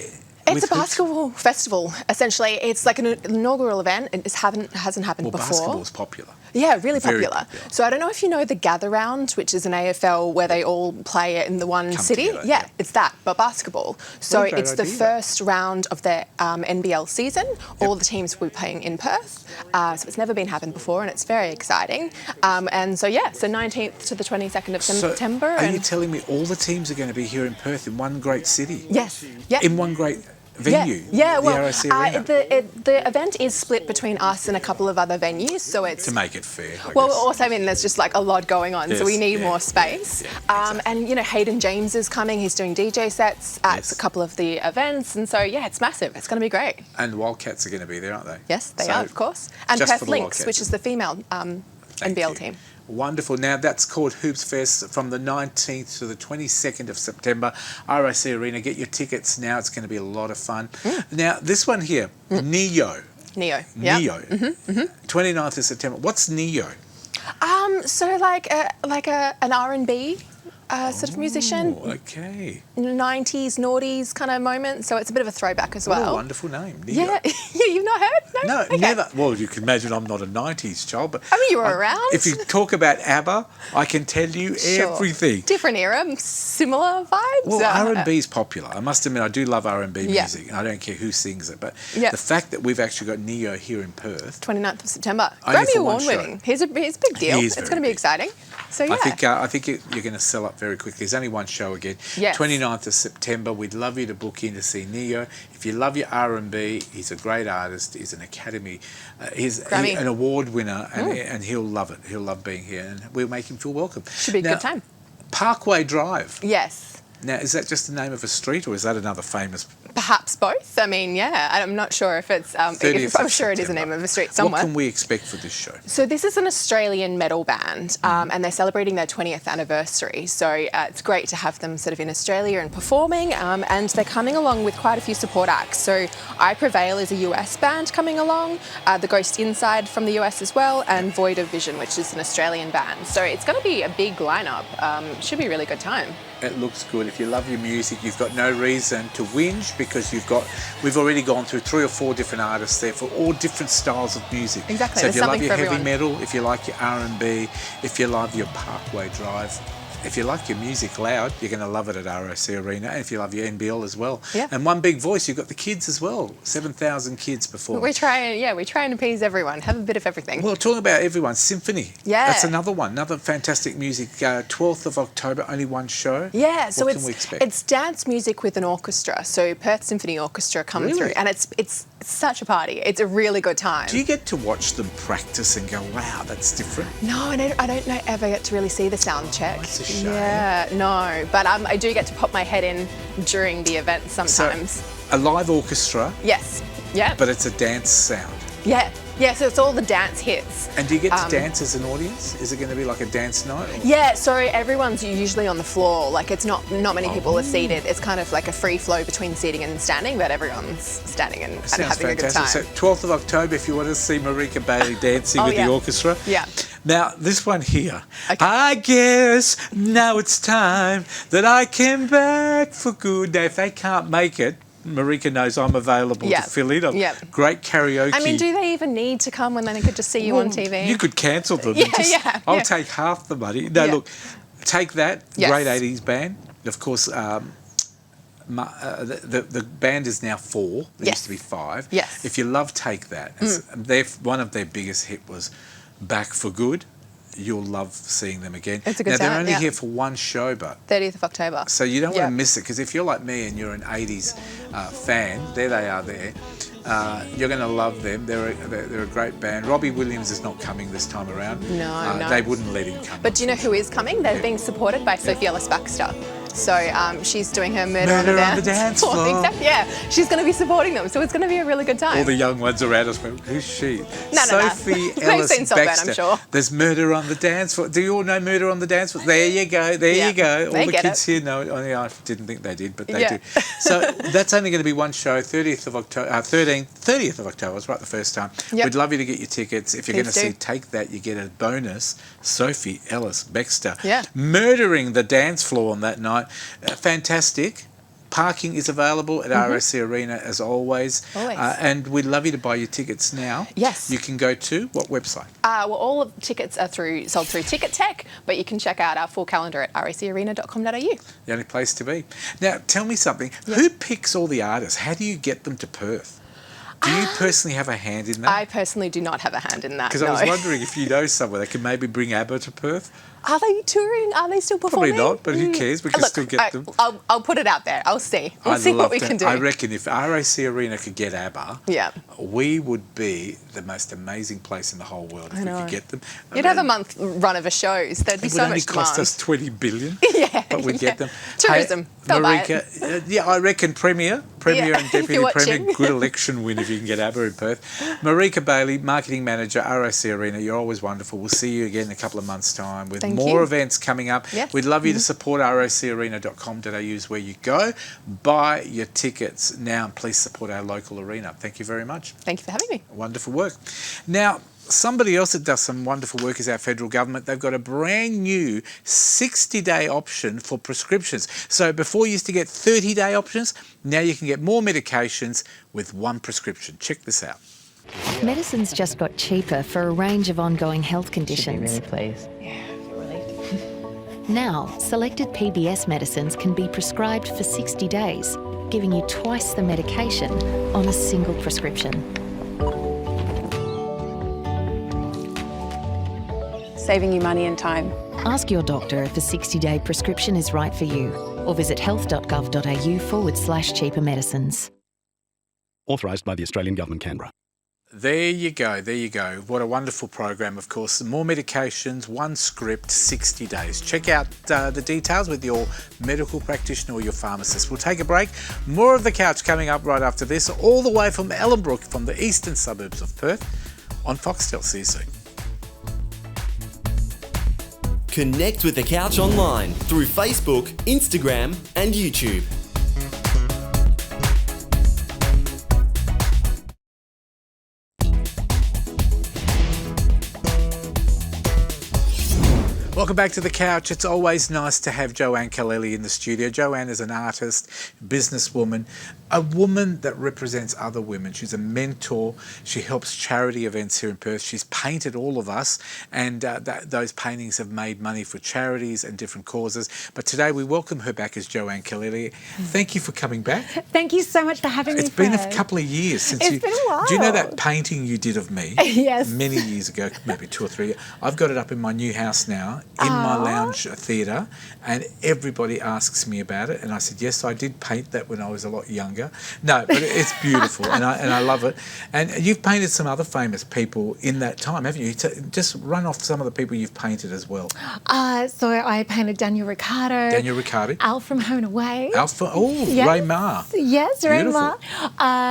It's a basketball festival, essentially. It's like an inaugural event. It hasn't happened before. Basketball's popular. Yeah, really popular. So I don't know if you know the Gather Round, which is an AFL where they all play in the one city. Together, yeah, it's that, but basketball. So it's the first round of their NBL season. All the teams will be playing in Perth. So it's never been happened before, and it's very exciting. So 19th to the 22nd of September. Are you telling me all the teams are going to be here in Perth in one great city? Yes. Yeah. In one great venue? Yeah, well, RAC Arena. the event is split between us and a couple of other venues, so it's... To make it fair, I Well, guess. also, I mean, there's just like a lot going on, so we need more space. Exactly. And, you know, Hayden James is coming, he's doing DJ sets at a couple of the events, and so, it's massive. It's going to be great. And Wildcats are going to be there, aren't they? Yes, they are, of course. And Perth Lynx, which is the female NBL team. Wonderful. Now, that's called Hoops Fest from the 19th to the 22nd of September. RAC Arena. Get your tickets now. It's going to be a lot of fun. Now, this one here, Neo. Neo. 29th of September. What's Neo? So like an R&B sort of musician. Oh, okay. 90s, noughties kind of moment. So it's a bit of a throwback as What well. a wonderful name. Neo. Yeah, you've not heard? No, Okay. never. Well, you can imagine I'm not a 90s child, but... I mean, you were around. If you talk about ABBA, I can tell you Sure. everything. Different era, similar vibes. Well, R&B is popular. I must admit, I do love R&B Yeah. music. I don't care who sings it, but Yeah. the fact that we've actually got Neo here in Perth... 29th of September. Only Grammy for one Award winning. He's a big deal. He is It's very going to be exciting. So yeah. I think you're going to sell up very quickly. There's only one show again. Yes. 29th of September. We'd love you to book in to see Neo. If you love your R&B, he's a great artist. He's an Academy, Grammy. an award winner, and he'll love it. He'll love being here, and we'll make him feel welcome. Should be a good time. Parkway Drive. Yes. Now, is that just the name of a street, or is that another famous? Perhaps both. I mean, yeah. I'm not sure if it's. 30th I'm sure it is the name of a street somewhere. What can we expect for this show? So this is an Australian metal band, and they're celebrating their 20th anniversary. So it's great to have them sort of in Australia and performing, and they're coming along with quite a few support acts. So I Prevail is a US band coming along, The Ghost Inside from the US as well, and Void of Vision, which is an Australian band. So it's going to be a big lineup. Should be a really good time. It looks good. If you love your music, you've got no reason to whinge because we've already gone through 3 or 4 different artists there for all different styles of music. Exactly. So if There's you love something your for heavy everyone. metal, if you like your R&B, if you love your Parkway Drive, if you like your music loud, you're going to love it at ROC Arena. And if you love your NBL as well. Yeah. And one big voice, you've got the kids as well. 7,000 kids performing. We try and appease everyone, have a bit of everything. Well, talking about everyone, Symphony. Yeah. That's another one, another fantastic music. 12th of October, only one show. Yeah, so what can we expect? it's dance music with an orchestra. So Perth Symphony Orchestra come Really? through, and it's such a party. It's a really good time. Do you get to watch them practice and go, wow, that's different? No, I don't know, ever get to really see the sound check. That's a shame. Yeah, no, but I do get to pop my head in during the event sometimes. So, a live orchestra, Yes, yeah, but it's a dance sound. yeah. So it's all the dance hits. And do you get to dance as an audience? Is it going to be like a dance night? Or? Yeah, so everyone's usually on the floor. Like it's not many people are seated. It's kind of like a free flow between seating and standing, but everyone's standing and Sounds having fantastic. a good time. So 12th of October, if you want to see Marika Bailey dancing with yeah. the orchestra. Yeah. Now, this one here. Okay. I guess now it's time that I came back for good. Now, if they can't make it, Marika knows I'm available Yeah. to fill in. Yeah. Great karaoke. I mean, do they even need to come when they could just see you on TV? You could cancel them. Yeah, Just- yeah, I'll yeah. take half the money. No, Yeah. look, take that. Yes. Great 80s band. Of course, the band is now 4. There Yes. used to be 5. Yes. If you love Take That, one of their biggest hit was Back for Good. You'll love seeing them again. It's a good now, they're time, only yeah. here for one show, but 30th of October. so you don't Yeah. want to miss it, because if you're like me and you're an 80s fan, there they are there. You're going to love them. They're a great band. Robbie Williams is not coming this time around. No. They wouldn't let him come. But do you know who is coming? They're being supported by Sophie Ellis Baxter. So she's doing her Murder on the Dance Floor. Exactly, yeah. She's going to be supporting them. So it's going to be a really good time. All the young ones around us went, who's she? No. Sophie They've Ellis seen Saltburn, Baxter. I'm sure. There's Murder on the Dance Floor. Do you all know Murder on the Dance Floor? There you go. There Yeah, you go. All they the get kids it. here know it. Only I didn't think they did, but they Yeah. do. So that's only going to be one show, 30th of October. 30th of October. I was right the first time. Yep. We'd love you to get your tickets. If you're going to Please see do. Take That, you get a bonus. Sophie Ellis Baxter. Yeah. Murdering the dance floor on that night. Fantastic. Parking is available at ROC Arena as always. Always. And we'd love you to buy your tickets now. Yes. You can go to what website? Well, all of the tickets are sold through Ticket Tech, but you can check out our full calendar at rocarena.com.au. The only place to be. Now, tell me something. Who picks all the artists? How do you get them to Perth? Do you personally have a hand in that? I personally do not have a hand in that. Because no. I was wondering if you know somewhere that could maybe bring ABBA to Perth. Are they touring? Are they still Probably performing? not, but who cares? We can Look, still get them. I'll put it out there. I'll see. We'll I'd see what love we to. can do. I reckon if ROC Arena could get ABBA, Yeah. we would be the most amazing place in the whole world if I we know. could get them. You'd have a month run of shows. There'd be It so would only much cost demand. us 20 billion, Yeah, but we'd get them. Tourism. Hey, They'll buy it. Marika, yeah, I reckon Premier Yeah, and if Deputy you're Premier, watching. good election win if you can get ABBA in Perth. Marika Bailey, Marketing Manager, ROC Arena, you're always wonderful. We'll see you again in a couple of months' time with Thank more you. events coming up. Yes. We'd love you to support rocarena.com.au is where you go. Buy your tickets now and please support our local arena. Thank you very much. Thank you for having me. Wonderful work. Now, somebody else that does some wonderful work is our federal government. They've got a brand new 60-day option for prescriptions. So before you used to get 30-day options, now you can get more medications with one prescription. Check this out. Medicines just got cheaper for a range of ongoing health conditions. Should be really pleased. Now, selected PBS medicines can be prescribed for 60 days, giving you twice the medication on a single prescription. Saving you money and time. Ask your doctor if a 60-day prescription is right for you, or visit health.gov.au/cheaper medicines. Authorised by the Australian Government, Canberra. There you go, there you go. What a wonderful program, of course. More medications, one script, 60 days. Check out the details with your medical practitioner or your pharmacist. We'll take a break. More of The Couch coming up right after this, all the way from Ellenbrook, from the eastern suburbs of Perth, on Foxtel. See you soon. Connect with The Couch online through Facebook, Instagram and YouTube. Welcome back to The Couch. It's always nice to have Joanne Kaleli in the studio. Joanne is an artist, businesswoman, a woman that represents other women. She's a mentor. She helps charity events here in Perth. She's painted all of us, and those paintings have made money for charities and different causes. But today we welcome her back as Joanne Kaleli. Thank you for coming back. Thank you so much for having me. It's been a couple of years since It's been a while. Do you know that painting you did of me? Yes. Many years ago, maybe 2 or 3. I've got it up in my new house now, in my lounge theatre, and everybody asks me about it, and I said, yes, I did paint that when I was a lot younger. No, but it's beautiful, and I love it. And you've painted some other famous people in that time, haven't you? Just run off some of the people you've painted as well. So I painted Daniel Ricciardo. Daniel Ricciardo. Al from Home and Away. Yes. Ray Ma. Yes, Ray Ma.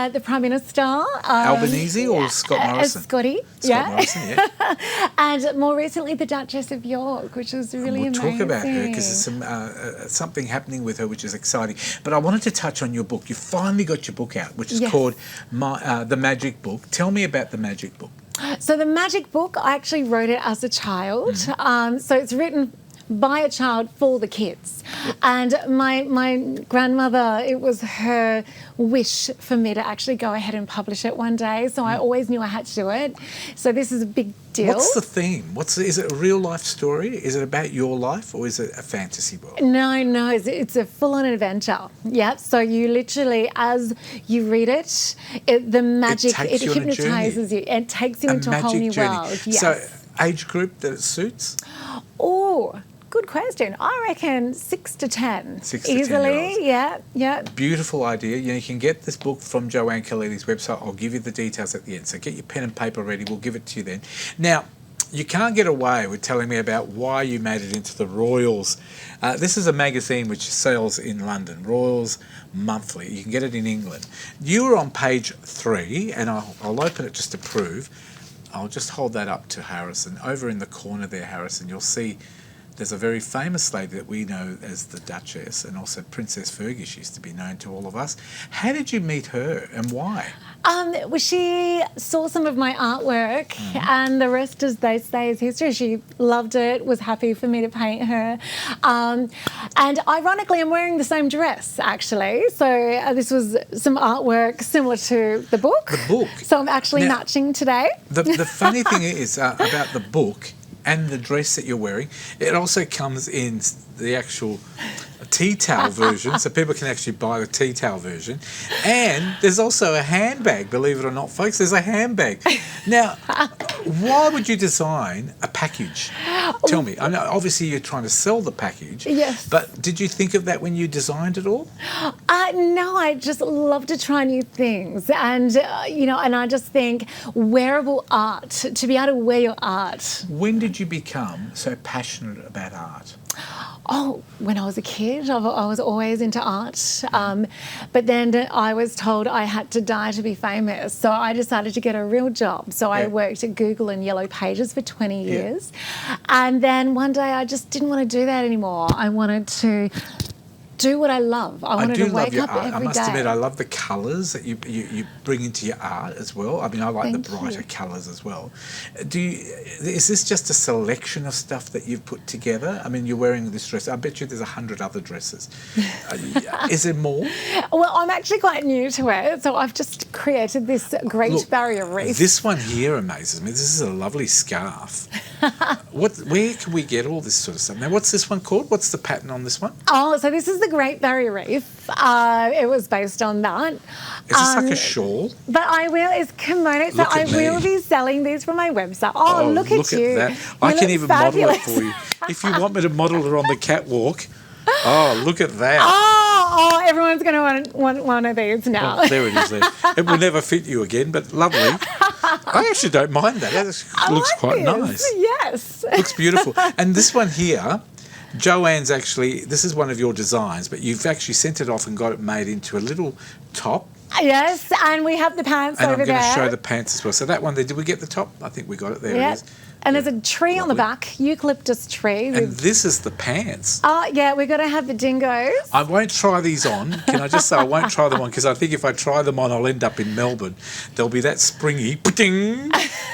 The Prime Minister. Albanese or Scott Morrison? Scotty. Scott Morrison, yeah. And more recently, the Duchess of York, which was really amazing. We'll talk about her because there's something happening with her which is exciting. But I wanted to touch on your book. You finally got your book out, which is called The Magic Book. Tell me about The Magic Book. So The Magic Book, I actually wrote it as a child. So it's written by a child for the kids. And my grandmother, it was her wish for me to actually go ahead and publish it one day. So I always knew I had to do it. So this is a big deal. What's the theme? Is it a real life story? Is it about your life, or is it a fantasy book? No, it's a full-on adventure. Yeah, so you literally, as you read it, the magic, it hypnotises you. It takes you into a whole new world. Yes. So age group that it suits? Oh, good question. I reckon 6 to 10. 6 to 10 easily, yeah. Beautiful idea. You can get this book from Joanne Kaleli's website. I'll give you the details at the end. So get your pen and paper ready. We'll give it to you then. Now, you can't get away with telling me about why you made it into the Royals. This is a magazine which sells in London, Royals Monthly. You can get it in England. You were on page 3, and I'll open it just to prove. I'll just hold that up to Harrison. Over in the corner there, Harrison, you'll see there's a very famous lady that we know as the Duchess, and also Princess Fergie. She used to be known to all of us. How did you meet her, and why? Well, she saw some of my artwork, and the rest, as they say, is history. She loved it, was happy for me to paint her. And ironically, I'm wearing the same dress, actually. So this was some artwork similar to the book. The book. So I'm actually matching today. The funny thing is about the book and the dress that you're wearing, it also comes in the actual tea towel version, so people can actually buy the tea towel version. And there's also a handbag, believe it or not, folks. There's a handbag. Now, why would you design a package? Tell me. I know obviously you're trying to sell the package. Yes. But did you think of that when you designed it all? No, I just love to try new things. And, and I just think wearable art, to be able to wear your art. When did you become so passionate about art? Oh, when I was a kid, I was always into art. But then I was told I had to die to be famous. So I decided to get a real job. So I worked at Google and Yellow Pages for 20 years. And then one day I just didn't want to do that anymore. I wanted to do what I love. I wanted to wake up art. every day. I must admit, I love the colours that you bring into your art as well. I mean, I like the brighter colours as well. Is this just a selection of stuff that you've put together? I mean, you're wearing this dress. I bet you there's 100 other dresses. Is there more? Well, I'm actually quite new to it, so I've just created this Great Barrier Reef. This one here amazes me. This is a lovely scarf. Where can we get all this sort of stuff? Now, what's this one called? What's the pattern on this one? Oh, so this is the Great Barrier Reef. It was based on that. Is this like a shawl? But it's kimono, so I will be selling these from my website. Oh, look at you. That. I can even model it for you. If you want me to model her on the catwalk. Oh, look at that. Oh, everyone's going to want one of these now. Oh, there it is there. It will never fit you again, but lovely. I actually don't mind that. That looks quite nice. Yes. Looks beautiful. And this one here, Joanne's this is one of your designs, but you've actually sent it off and got it made into a little top. Yes, and we have the pants over there. And I'm going to show the pants as well. So that one there, did we get the top? I think we got it. There it is. And there's a tree on the back, eucalyptus tree. And this is the pants. Oh, yeah, we're going to have the dingoes. I won't try these on. Can I just say I won't try them on because I think if I try them on, I'll end up in Melbourne. They'll be that springy,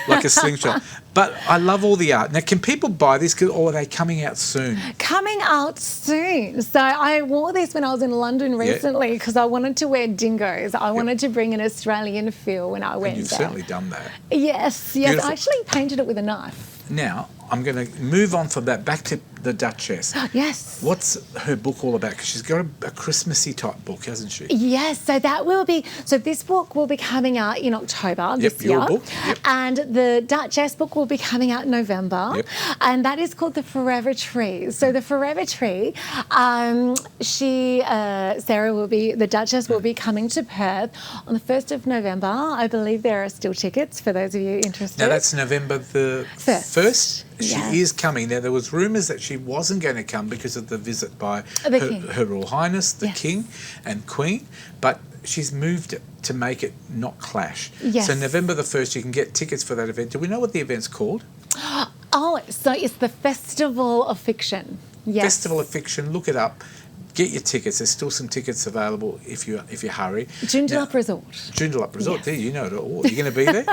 like a slingshot. But I love all the art. Now, can people buy this or are they coming out soon? Coming out soon. So I wore this when I was in London recently because I wanted to wear dingoes. I wanted to bring an Australian feel when I went and you've there. certainly done that. Yes. Beautiful. I actually painted it with a knife. Now, I'm going to move on from that back to the Duchess. Yes. What's her book all about? Because she's got a Christmassy type book, hasn't she? Yes, so this book will be coming out in October this year. Your book. Yep. And the Duchess book will be coming out in November. Yep. And that is called The Forever Tree. So The Forever Tree, the Duchess will be coming to Perth on the 1st of November. I believe there are still tickets for those of you interested. Now that's November the 1st? She is coming. Now, there was rumours that she wasn't going to come because of the visit by Her Royal Highness, the King and Queen, but she's moved it to make it not clash. Yes. So November the 1st, you can get tickets for that event. Do we know what the event's called? Oh, so it's the Festival of Fiction. Yes. Festival of Fiction. Look it up. Get your tickets. There's still some tickets available if you hurry. Joondalup Resort. Joondalup Resort. Yes. There, you know it all. You're going to be there?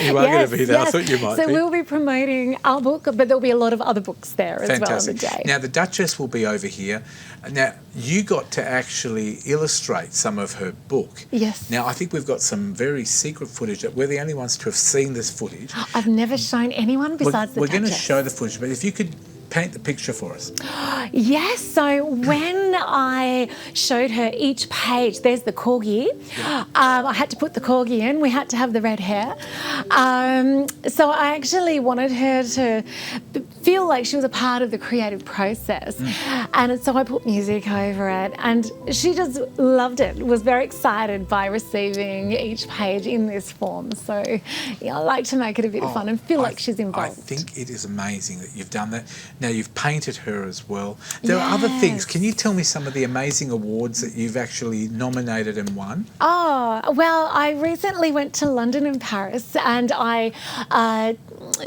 You are going to be there. Yes. I thought you might be. So we'll be promoting our book, but there'll be a lot of other books there as well on the day. Now, the Duchess will be over here. Now, you got to actually illustrate some of her book. Yes. Now, I think we've got some very secret footage. We're the only ones to have seen this footage. I've never shown anyone besides the Duchess. We're going to show the footage, but if you could paint the picture for us. Yes, so when I showed her each page, there's the corgi. Yeah. I had to put the corgi in. We had to have the red hair. So I actually wanted her to feel like she was a part of the creative process. And so I put music over it and she just loved it, was very excited by receiving each page in this form. So I like to make it a bit of fun and feel like she's involved. I think it is amazing that you've done that. Now, you've painted her as well. There are other things. Can you tell me some of the amazing awards that you've actually nominated and won? Oh, well, I recently went to London and Paris and I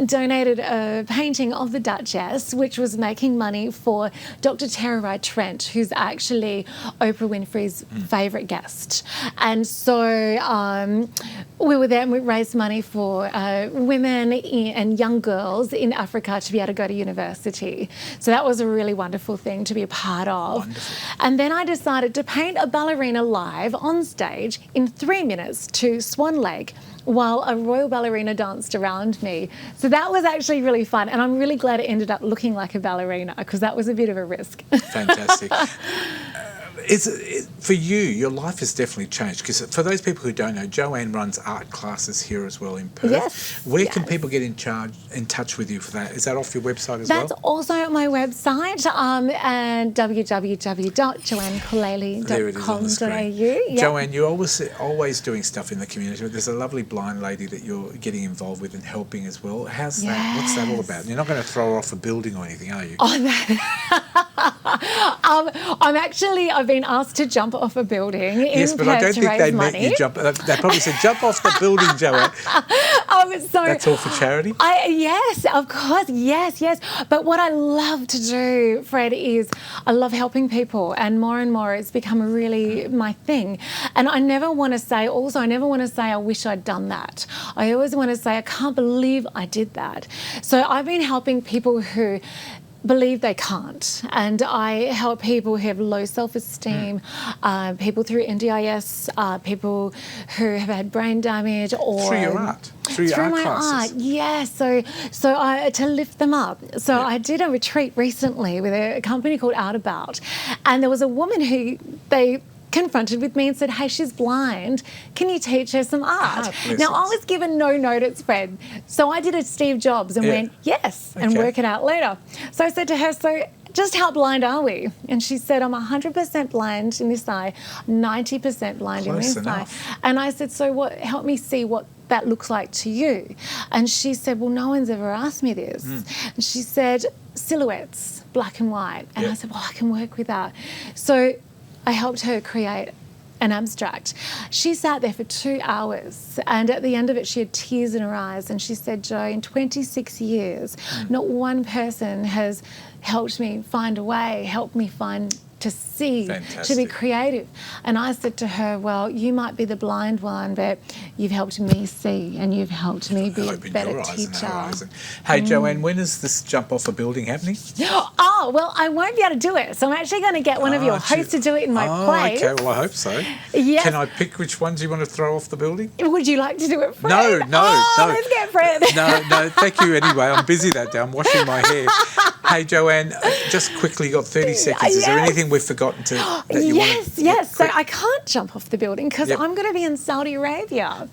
donated a painting of the Duchess, which was making money for Dr. Tara Wright-Trent, who's actually Oprah Winfrey's favourite guest. And so we were there and we raised money for women and young girls in Africa to be able to go to university. So that was a really wonderful thing to be a part of. Wonderful. And then I decided to paint a ballerina live on stage in 3 minutes to Swan Lake while a royal ballerina danced around me. So that was actually really fun. And I'm really glad it ended up looking like a ballerina because that was a bit of a risk. Fantastic. For you, your life has definitely changed because for those people who don't know, Joanne runs art classes here as well in Perth. Yes. Where can people get in touch with you for that? Is that off your website as well? That's also on my website and www.joannekulele.com.au. Yep. Joanne, you're always doing stuff in the community. There's a lovely blind lady that you're getting involved with and helping as well. How's that? What's that all about? You're not going to throw her off a building or anything, are you? Oh, no. I've been asked to jump off a building in Yes, but I don't think they meant you jump. They probably said, jump off the building, Joanne. Oh, So that's all for charity? Yes, of course, yes. But what I love to do, Fred, is I love helping people, and more it's become really my thing. And I never want to say I wish I'd done that. I always want to say I can't believe I did that. So I've been helping people who believe they can't, and I help people who have low self-esteem, people through NDIS, people who have had brain damage, or through your art, through your art my classes. art, yeah. So I to lift them up. So I did a retreat recently with a company called Out About, and there was a woman who they confronted with me and said, hey, she's blind, can you teach her some art? Now, I was given no notice, Fred, so I did a Steve Jobs and went, yes, and work it out later. So I said to her, so just how blind are we? And she said, I'm 100% blind in this eye, 90% blind in this eye. And I said, so what? Help me see what that looks like to you. And she said, well, no one's ever asked me this. And she said, silhouettes, black and white. And I said, well, I can work with that. So I helped her create an abstract. She sat there for 2 hours, and at the end of it she had tears in her eyes, and she said, Jo, in 26 years not one person has helped me find a way, helped me find to see, to be creative. And I said to her, well, you might be the blind one, but you've helped me see, and you've helped me be a better teacher. Hey, Joanne, when is this jump off a building happening? Oh, well, I won't be able to do it, so I'm actually going to get one of your hosts to do it in my place. Okay, well, I hope so. Yes. Can I pick which ones you want to throw off the building? Would you like to do it, Fred? No. Let's get Fred. No, thank you anyway. I'm busy that day. I'm washing my hair. Hey, Joanne, just quickly, got 30 seconds. Is there anything we've forgotten to that you want to... Yes. So I can't jump off the building because I'm going to be in Saudi Arabia.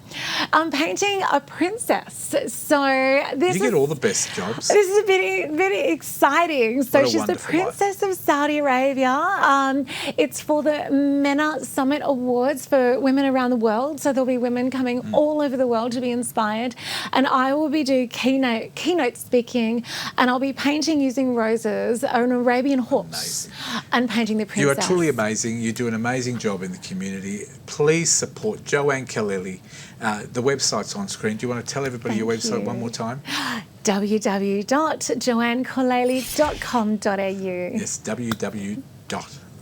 I'm painting a princess. So this You get all the best jobs. This is very exciting. So she's the princess of Saudi Arabia. It's for the MENA Summit Awards for women around the world. So there'll be women coming all over the world to be inspired. And I will be doing keynote speaking, and I'll be painting using roses, an Arabian horse, and painting the princess. You are truly amazing. You do an amazing job in the community. Please support Joanne Kaleli. The website's on screen. Do you want to tell everybody your website one more time? www.joannekoleli.com.au. Yes,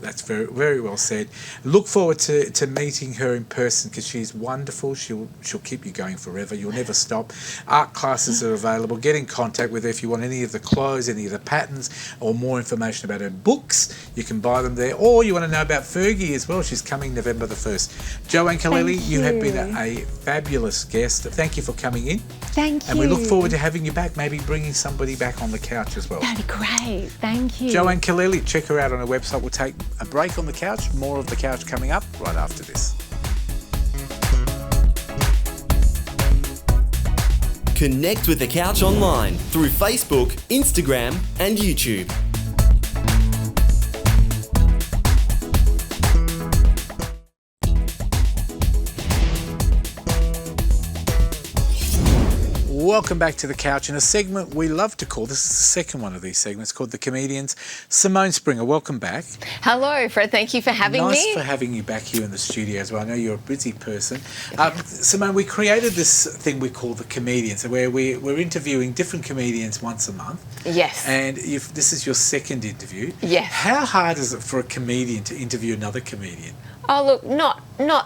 That's very, very well said. Look forward to meeting her in person because she's wonderful. She'll keep you going forever. You'll never stop. Art classes are available. Get in contact with her if you want any of the clothes, any of the patterns, or more information about her books. You can buy them there. Or you want to know about Fergie as well. She's coming November the 1st. Joanne Kaleli, you have been a fabulous guest. Thank you for coming in. Thank you. And we look forward to having you back, maybe bringing somebody back on the couch as well. That'd be great. Thank you. Joanne Kaleli, check her out on her website. We'll take a break on the couch. More of the couch coming up right after this. Connect with the couch online through Facebook, Instagram, and YouTube. Welcome back to the couch in a segment we love to call, this is the second one of these segments, called The Comedians. Simone Springer, welcome back. Hello, Fred. Thank you for having me. Nice for having you back here in the studio as well. I know you're a busy person. Simone, we created this thing we call The Comedians, where we're interviewing different comedians once a month. Yes. And this is your second interview. Yes. How hard is it for a comedian to interview another comedian? Oh, look, not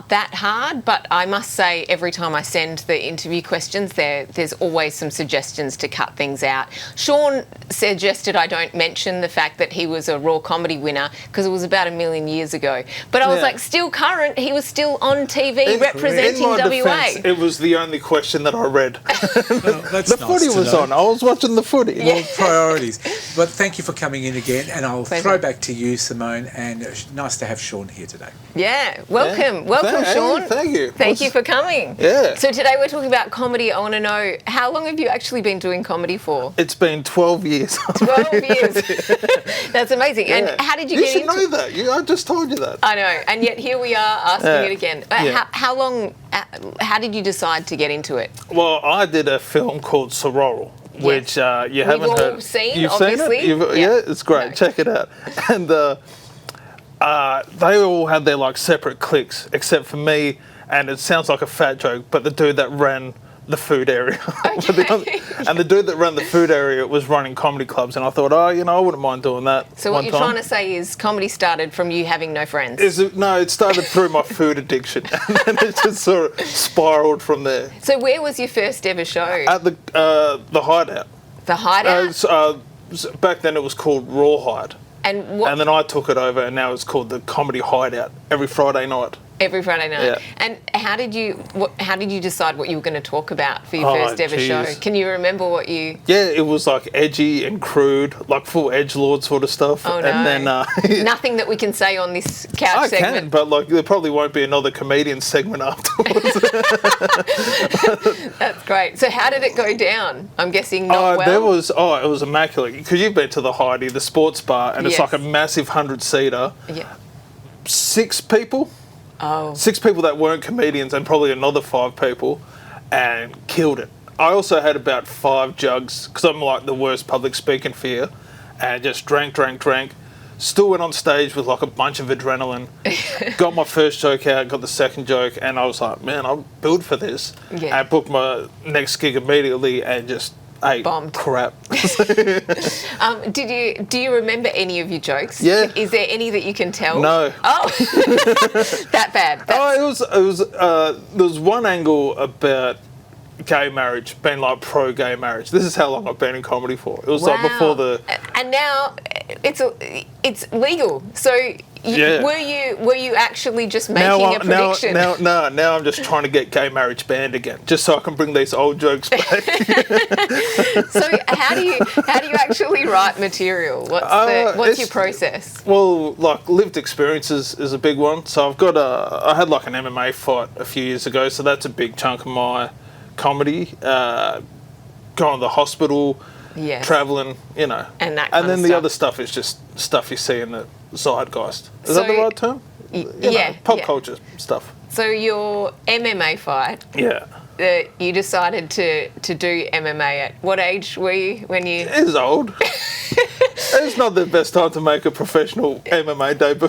that hard, but I must say every time I send the interview questions, there's always some suggestions to cut things out. Sean suggested I don't mention the fact that he was a Raw Comedy winner because it was about 1 million years ago. But I was like, still current, he was still on TV representing WA. Defense, it was the only question that I read. That's the footy was on. I was watching the footy. Well, priorities. But thank you for coming in again, and I'll throw back to you, Simone, and nice to have Sean here today. Yeah, welcome. Welcome, Sean. Thank you. Thank you for coming. Yeah. So today we're talking about comedy. I want to know, how long have you actually been doing comedy for? It's been 12 years. 12 years. That's amazing. Yeah. And how did you get into... You should know that. I just told you that. I know. And yet here we are asking it again. How did you decide to get into it? Well, I did a film called Sorority, which you haven't heard. We've seen, You've obviously. Seen it? Yeah, it's great. No. Check it out. And they all had their separate cliques, except for me. And it sounds like a fat joke, but the dude that ran the food area. And the dude that ran the food area was running comedy clubs, and I thought, I wouldn't mind doing that. So what you're trying to say is comedy started from you having no friends? It started through my food addiction, and then it just sort of spiraled from there. So where was your first ever show? At the Hideout. The Hideout? Back then it was called Rawhide. And then I took it over, and now it's called the Comedy Hideout every Friday night. Every Friday night. Yeah. And how did you decide what you were going to talk about for your first ever show? Can you remember what you... Yeah, it was like edgy and crude, like full edgelord sort of stuff. Oh, no. And then... Nothing that we can say on this couch segment. I can, but like there probably won't be another comedian segment afterwards. That's great. So how did it go down? I'm guessing not well? It was immaculate. Because you've been to the Heidi, the sports bar, and it's like a massive 100-seater. Yeah. 6 people. Oh. 6 people that weren't comedians and probably another 5 people, and killed it. I also had about 5 jugs, because I'm like the worst public speaking fear, and just drank. Still went on stage with like a bunch of adrenaline, got my first joke out, got the second joke, and I was like, man, I'm built for this. Yeah. I booked my next gig immediately and just ate crap. Do you remember any of your jokes? Yeah. Is there any that you can tell? No. Oh, that bad. There was one angle about gay marriage, being like pro-gay marriage. This is how long I've been in comedy for. It was like before the... And now it's legal. So were you actually just making a prediction? Now I'm just trying to get gay marriage banned again, just so I can bring these old jokes back. So how do you actually write material? What's your process? Well, like lived experiences is a big one. So I had like an MMA fight a few years ago, so that's a big chunk of my comedy. Going to the hospital, traveling, and that kind then of the stuff. other stuff is just stuff you see in the zeitgeist. Is that the right term? Pop culture stuff. So your MMA fight. Yeah. You decided to do MMA at what age were you when you... It was old. It's not the best time to make a professional MMA debut.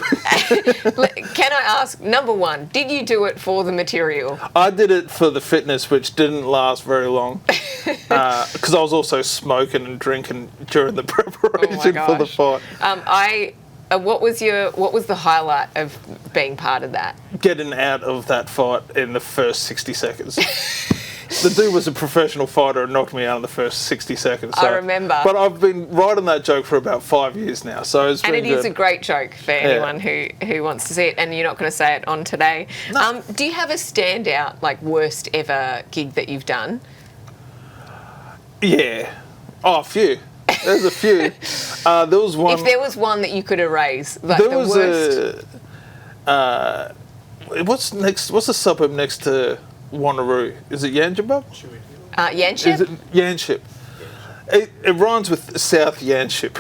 Can I ask, number one, did you do it for the material? I did it for the fitness, which didn't last very long. Because I was also smoking and drinking during the preparation for the fight. What was the highlight of being part of that? Getting out of that fight in the first 60 seconds. The dude was a professional fighter and knocked me out in the first 60 seconds. So. I remember. But I've been writing that joke for about 5 years now, so it's been good. And it is a great joke for anyone who wants to see it, and you're not going to say it on today. No. Do you have a standout, like, worst ever gig that you've done? Yeah. Oh, a few. There's a few. There was one... If there was one that you could erase, like there the was worst... What's the suburb next to Wanneroo? Is it Yanchep? Yanchep? Is it Yanchep? It rhymes with South Yanchep.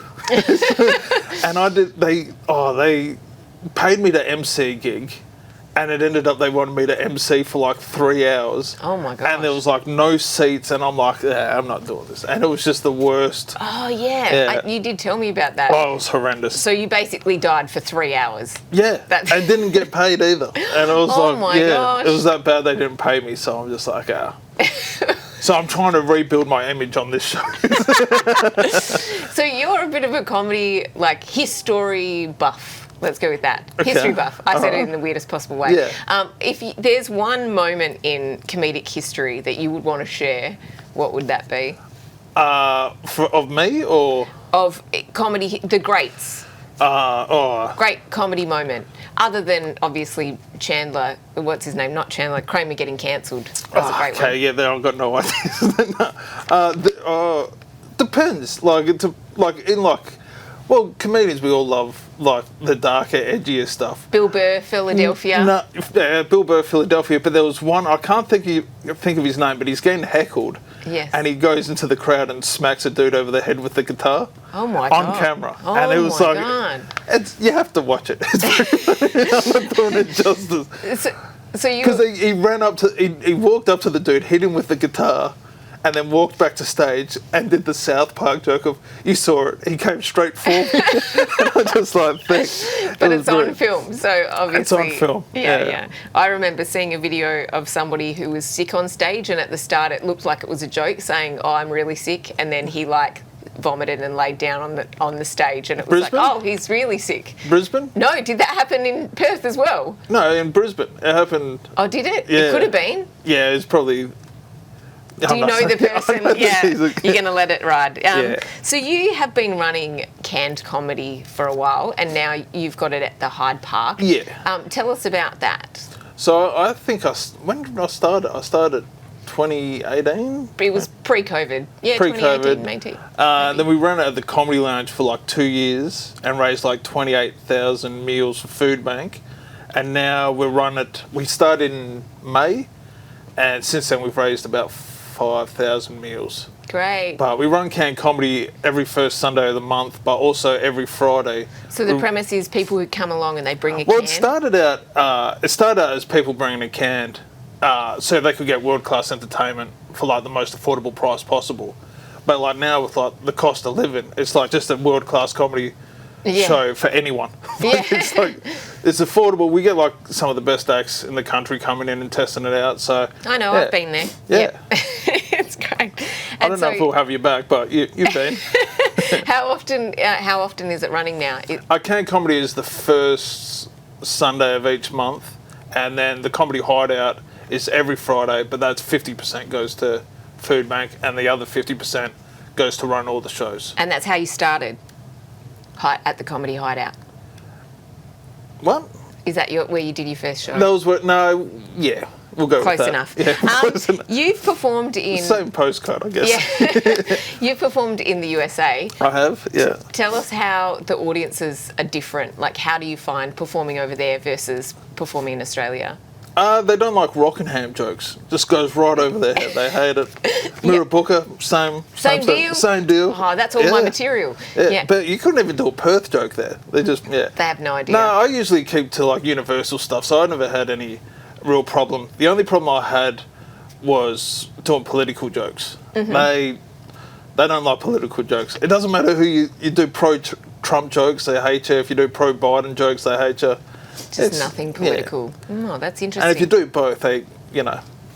And they paid me to MC a gig, and it ended up they wanted me to MC for like 3 hours. Oh my gosh. And there was like no seats, and I'm like, I'm not doing this. And it was just the worst. Oh yeah. You did tell me about that. Oh, it was horrendous. So you basically died for 3 hours. Yeah. I didn't get paid either. And it was gosh. It was that bad they didn't pay me, so I'm just like, So I'm trying to rebuild my image on this show. So you're a bit of a comedy, like, history buff. Let's go with that. Okay. History buff. I said it in the weirdest possible way. Yeah. If there's one moment in comedic history that you would want to share, what would that be? Of me or? Of comedy, the greats. Great comedy moment. Other than, obviously, Chandler, what's his name? Not Chandler, Kramer getting cancelled. That's a great one. Okay, yeah, I've got no ideas. Depends. Well, comedians, we all love, like, the darker, edgier stuff. Bill Burr, Philadelphia. Bill Burr, Philadelphia, but there was one, I can't think of his name, but he's getting heckled. Yes. And he goes into the crowd and smacks a dude over the head with the guitar. Oh my God. On camera. Oh and it was my like, God. You have to watch it. It's very funny. I'm not doing it justice. So you... Because he ran up to, he walked up to the dude, hit him with the guitar, and then walked back to stage and did the South Park joke of, you saw it, he came straight for me. And I just like think. But it's on film, so obviously. It's on film. Yeah. I remember seeing a video of somebody who was sick on stage, and at the start it looked like it was a joke, saying, "Oh, I'm really sick," and then he vomited and laid down on the stage, and it was Brisbane? like, "Oh, he's really sick." Brisbane? No, did that happen in Perth as well? No, in Brisbane. It happened. Oh, did it? Yeah. It could have been. Yeah, it's probably. Do you know the person? Yeah, you're going to let it ride. Yeah. So you have been running canned comedy for a while, and now you've got it at the Hyde Park. Yeah. Tell us about that. So I think when did I start? I started 2018. It was pre-COVID. Yeah, Pre-COVID. 2018. Then we ran it at the Comedy Lounge for like 2 years and raised like 28,000 meals for Food Bank. And now we started in May, and since then we've raised about 5,000 meals. Great. But we run canned comedy every first Sunday of the month, but also every Friday. So the premise is people who come along and they bring a Well, can? it started out as people bringing a canned, so they could get world-class entertainment for like the most affordable price possible. But like now with like the cost of living, it's like just a world-class comedy show for anyone. Yeah. It's affordable. We get like some of the best acts in the country coming in and testing it out. So I know, I've been there. Yeah. It's great. I don't know if we'll have you back, but you've been. How often is it running now? Our canned comedy is the first Sunday of each month, and then the Comedy Hideout is every Friday, but that's 50% goes to Food Bank, and the other 50% goes to run all the shows. And that's how you started at the Comedy Hideout? What? Is that where you did your first show? Those were, no, yeah, we'll go Close with that. enough. Yeah, close enough. You've performed in... Same postcode, I guess. Yeah. You've performed in the USA. I have, yeah. Tell us how the audiences are different. Like, how do you find performing over there versus performing in Australia? They don't like Rockingham jokes. Just goes right over their head. They hate it. Mirrabooka, same deal? Same deal. Oh, that's all my material. Yeah. But you couldn't even do a Perth joke there. They just, They have no idea. No, I usually keep to like universal stuff, so I never had any real problem. The only problem I had was doing political jokes. Mm-hmm. They don't like political jokes. It doesn't matter who you do pro-Trump jokes, they hate you. If you do pro-Biden jokes, they hate you. Just nothing political. Yeah. Oh, that's interesting. And if you do both, you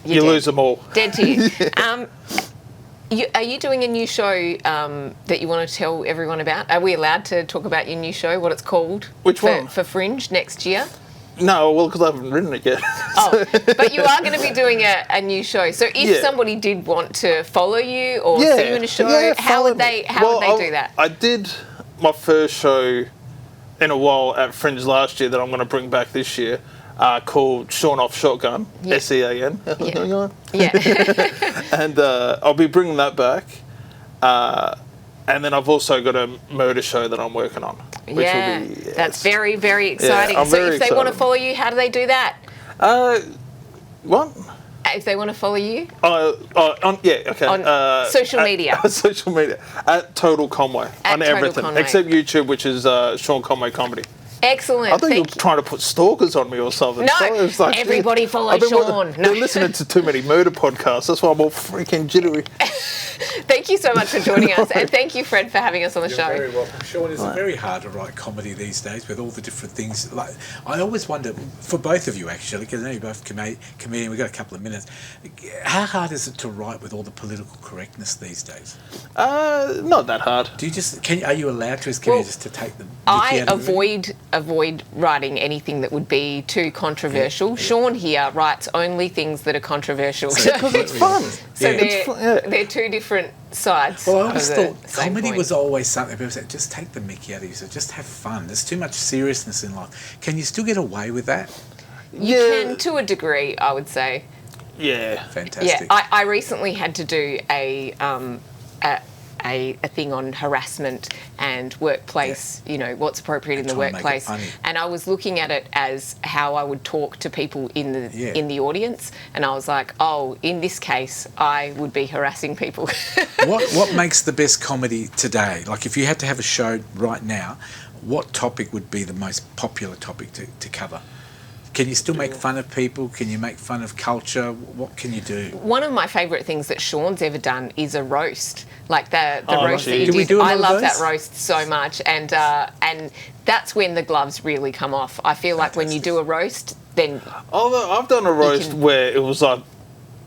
You're lose them all. Dead to you. Are you doing a new show that you want to tell everyone about? Are we allowed to talk about your new show, what it's called? Which one? For Fringe next year? No, well, because I haven't written it yet. Oh, but you are going to be doing a new show. So if somebody did want to follow you or see you in a show, how would they do that? I did my first show in a while at Fringe last year that I'm going to bring back this year, called Sean Off Shotgun, SEAN. Yeah. And I'll be bringing that back. And then I've also got a murder show that I'm working on. Which will be, that's very, very exciting. Yeah, so if they want to follow you, how do they do that? What? If they want to follow you? Okay. On social media. Social media. At Total Conway. On everything. Conway. Except YouTube, which is Sean Conway Comedy. Excellent. I think you're trying to put stalkers on me or something. No, so it's like, everybody follow Sean. They're listening to too many murder podcasts. That's why I'm all freaking jittery. Thank you so much for joining us, and thank you, Fred, for having us on the show. You're very welcome. Sean, it's very hard to write comedy these days with all the different things. Like, I always wonder, for both of you actually, because I know you're both comedian, we've got a couple of minutes, how hard is it to write with all the political correctness these days? Not that hard. Do you are you allowed to as comedians just to take them? I avoid writing anything that would be too controversial. Sean here writes only things that are controversial. Because it's fun. So they're two different sides. Well, I always thought comedy was always something people said, just take the mickey out of you, so just have fun. There's too much seriousness in life. Can you still get away with that? You can, to a degree, I would say. Yeah. Fantastic. Yeah, I recently had to do a thing on harassment and workplace, what's appropriate in the workplace. And I was looking at it as how I would talk to people in the audience, and I was like, oh, in this case, I would be harassing people. What makes the best comedy today? Like, if you had to have a show right now, what topic would be the most popular topic to cover? Can you still make fun of people? Can you make fun of culture? What can you do? One of my favourite things that Sean's ever done is a roast. Like the roast that you Do we did. do a lot I of love those? that roast so much, and that's when the gloves really come off. I feel like when you do a roast, then I've done a roast where it was like,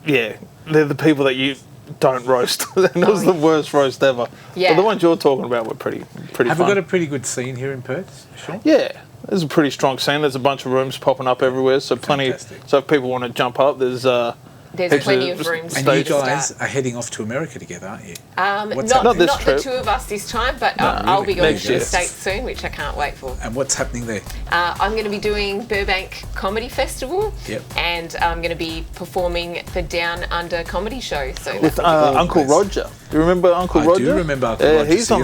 yeah, they're the people that you don't roast. And it was the worst roast ever. Yeah. But the ones you're talking about were pretty Have fun. we got a pretty good scene here in Perth, Sean? Yeah, there's a pretty strong scene. There's a bunch of rooms popping up everywhere, so plenty. So if people want to jump up, there's heaps plenty of rooms. And you guys are heading off to America together, aren't you? Not the two of us this time, but I'll be going Next to the year. States soon, which I can't wait for. And what's happening there? I'm going to be doing Burbank Comedy Festival, Yep. and I'm going to be performing the Down Under Comedy Show. So with that'll be Uncle Roger. Do you remember Uncle I Roger? do remember Uncle Yeah, Roger. he's on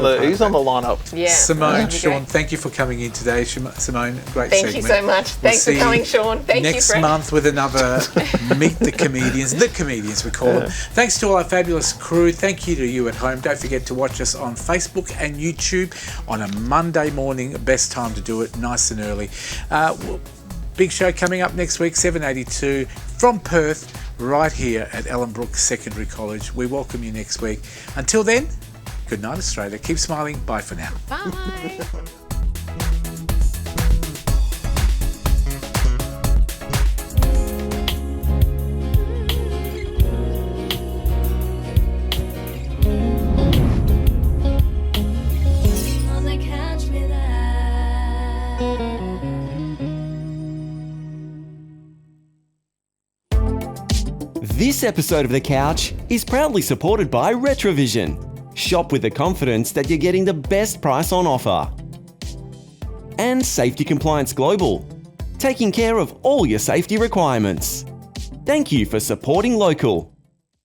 the lineup. Yeah. Simone, that'd be Sean, great. thank you for coming in today. Simone, great Thank segment. you so much. Thanks for see coming, you Sean. Thank you, next Fred. month with another Meet the Comedians we call them. Thanks to all our fabulous crew. Thank you to you at home. Don't forget to watch us on Facebook and YouTube on a Monday morning. Best time to do it, nice and early. Big show coming up next week, 7:82 from Perth, right here at Ellenbrook Secondary College. We welcome you next week. Until then, good night, Australia. Keep smiling. Bye for now. Bye. This episode of The Couch is proudly supported by Retrovision. Shop with the confidence that you're getting the best price on offer. And Safety Compliance Global, taking care of all your safety requirements. Thank you for supporting local.